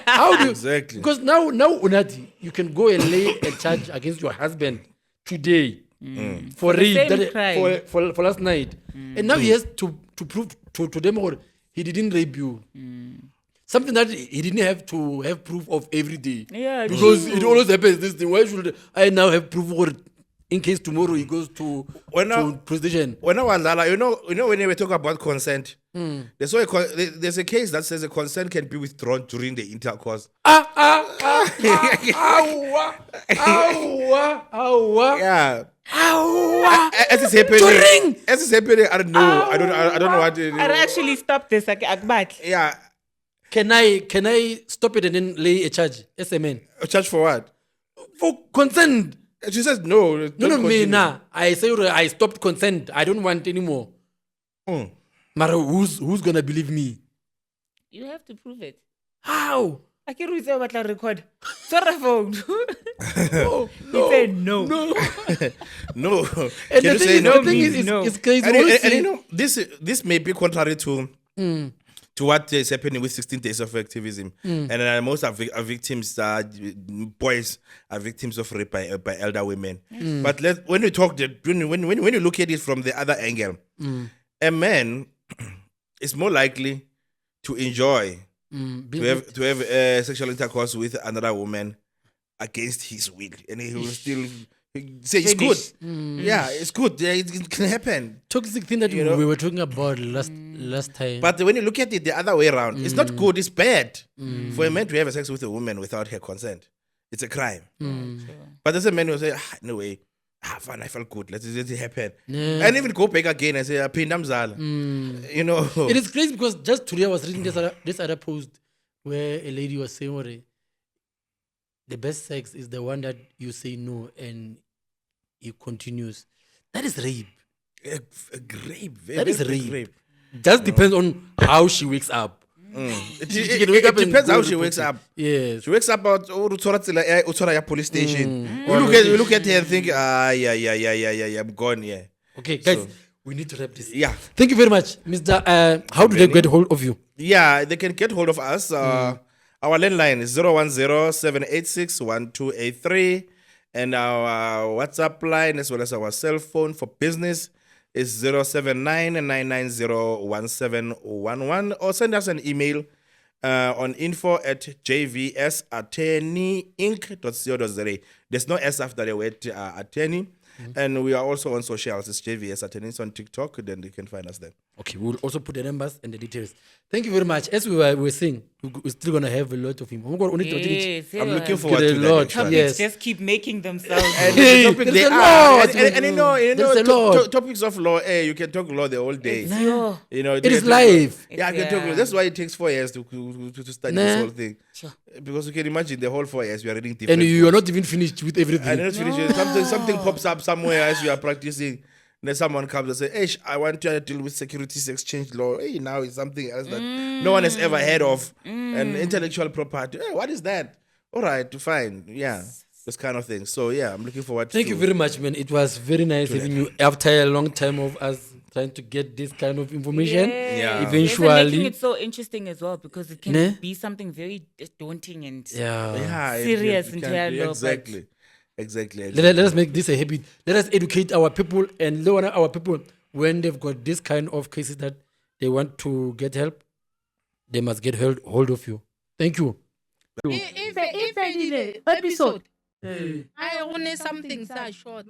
How do you? Exactly. Because now, Unathi, you can go and lay a charge against your husband today for the rape same that- crime. for last night, and now he has to prove to them or he didn't rape you. Something that he didn't have to have proof of every day. Yeah, Because true. it always happens this thing. Why should I now have proof or in case tomorrow he goes to police station? When I was Lala, you know when we talk about consent, there's a case that says a consent can be withdrawn during the intercourse. Yeah. As it's happening, I don't know. I don't know what. I actually stopped this. Akbat. Yeah. Can I stop it and then lay a charge? Yes, amen. A charge for what? For consent. She says no. No, don't me continue. nah. I say I stopped consent. I don't want anymore. Mm. Mara, who's gonna believe me? You have to prove it. How? I can't read what I record. Sorry, phone. No, He said no. No. And Can you say no? the thing is, No. it's crazy. And, Always and say- you know, this may be contrary to what is happening with 16 days of activism. And most are victims, boys are victims of rape by elder women. But when you talk, when you look at it from the other angle, a man is more likely to enjoy to have sexual intercourse with another woman against his will, and he will still say it's good. Yeah, it's good. Yeah, it can happen. toxic thing that You know? we were talking about last time. But when you look at it the other way around, it's not good, it's bad for a man to have sex with a woman without her consent. It's a crime. But there's a man who say, no way, fine, I felt good, let it happen. Yeah. And even go back again and say, Pindamzala. You know. It is crazy because just today I was reading this other post where a lady was saying, the best sex is the one that you say no and it continues. That is rape. A rape. That is very big rape. Just depends on how she wakes up. She can wake up and depends go how she report wakes it. up. Yes. She wakes up at Utsora police station. You look at her and think, yeah, I'm gone, yeah. Okay, guys, we need to wrap this. Yeah. Thank you very much, Mr. How do they get hold of you? Yeah, they can get hold of us. Our landline is 010-786-1283. And our WhatsApp line, as well as our cell phone for business, is 079-990-1711. Or send us an email on info@jvsattorneyinc.co.za. There's no S after the word attorney. And we are also on socials. It's JVS Attorney. It's on TikTok. Then you can find us there. Okay, we'll also put the numbers and the details. Thank you very much. As we were saying, we're still going to have a lot of him. Yes, I'm looking yeah. forward Get to a that. lot. Actually. Yes. Topics just keep making themselves. And Hey, the topic there's they a are. lot. And you know, There's a lot. topics of law, you can talk law the whole day. Sure. You know, It is you can live. Yeah, I can talk. Yeah. That's why it takes 4 years to study this Nah. whole thing. Sure. Because you can imagine the whole 4 years we are reading different. And you are books. not even finished with everything. And not finished. Something pops up somewhere as you are practicing. Then someone comes and says, "Hey, I want to deal with securities exchange law." Hey, now it's something else that no one has ever heard of. And intellectual property. Hey, what is that? All right, fine. Yeah, this kind of thing. So yeah, I'm looking forward to. Thank you very much, man. It was very nice having you after a long time of us trying to get this kind of information. Yeah. Yes, and Eventually. making it so interesting as well, because it can Nah. be something very daunting and Yeah. Yeah, serious you into can- our law, but- Exactly. Let us make this a habit. Let us educate our people and learn our people when they've got this kind of cases that they want to get help. They must get hold of you. Thank you. If I did an episode, I want something so short.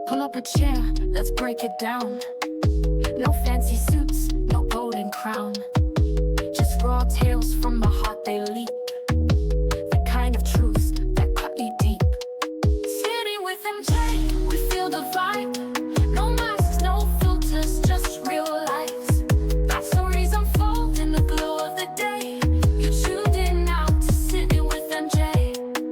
Pull up a chair, let's break it down. No fancy suits, no golden crown. Just raw tales from the heart they leap. The kind of truths that cut you deep. Sitting with MJ, we feel the vibe.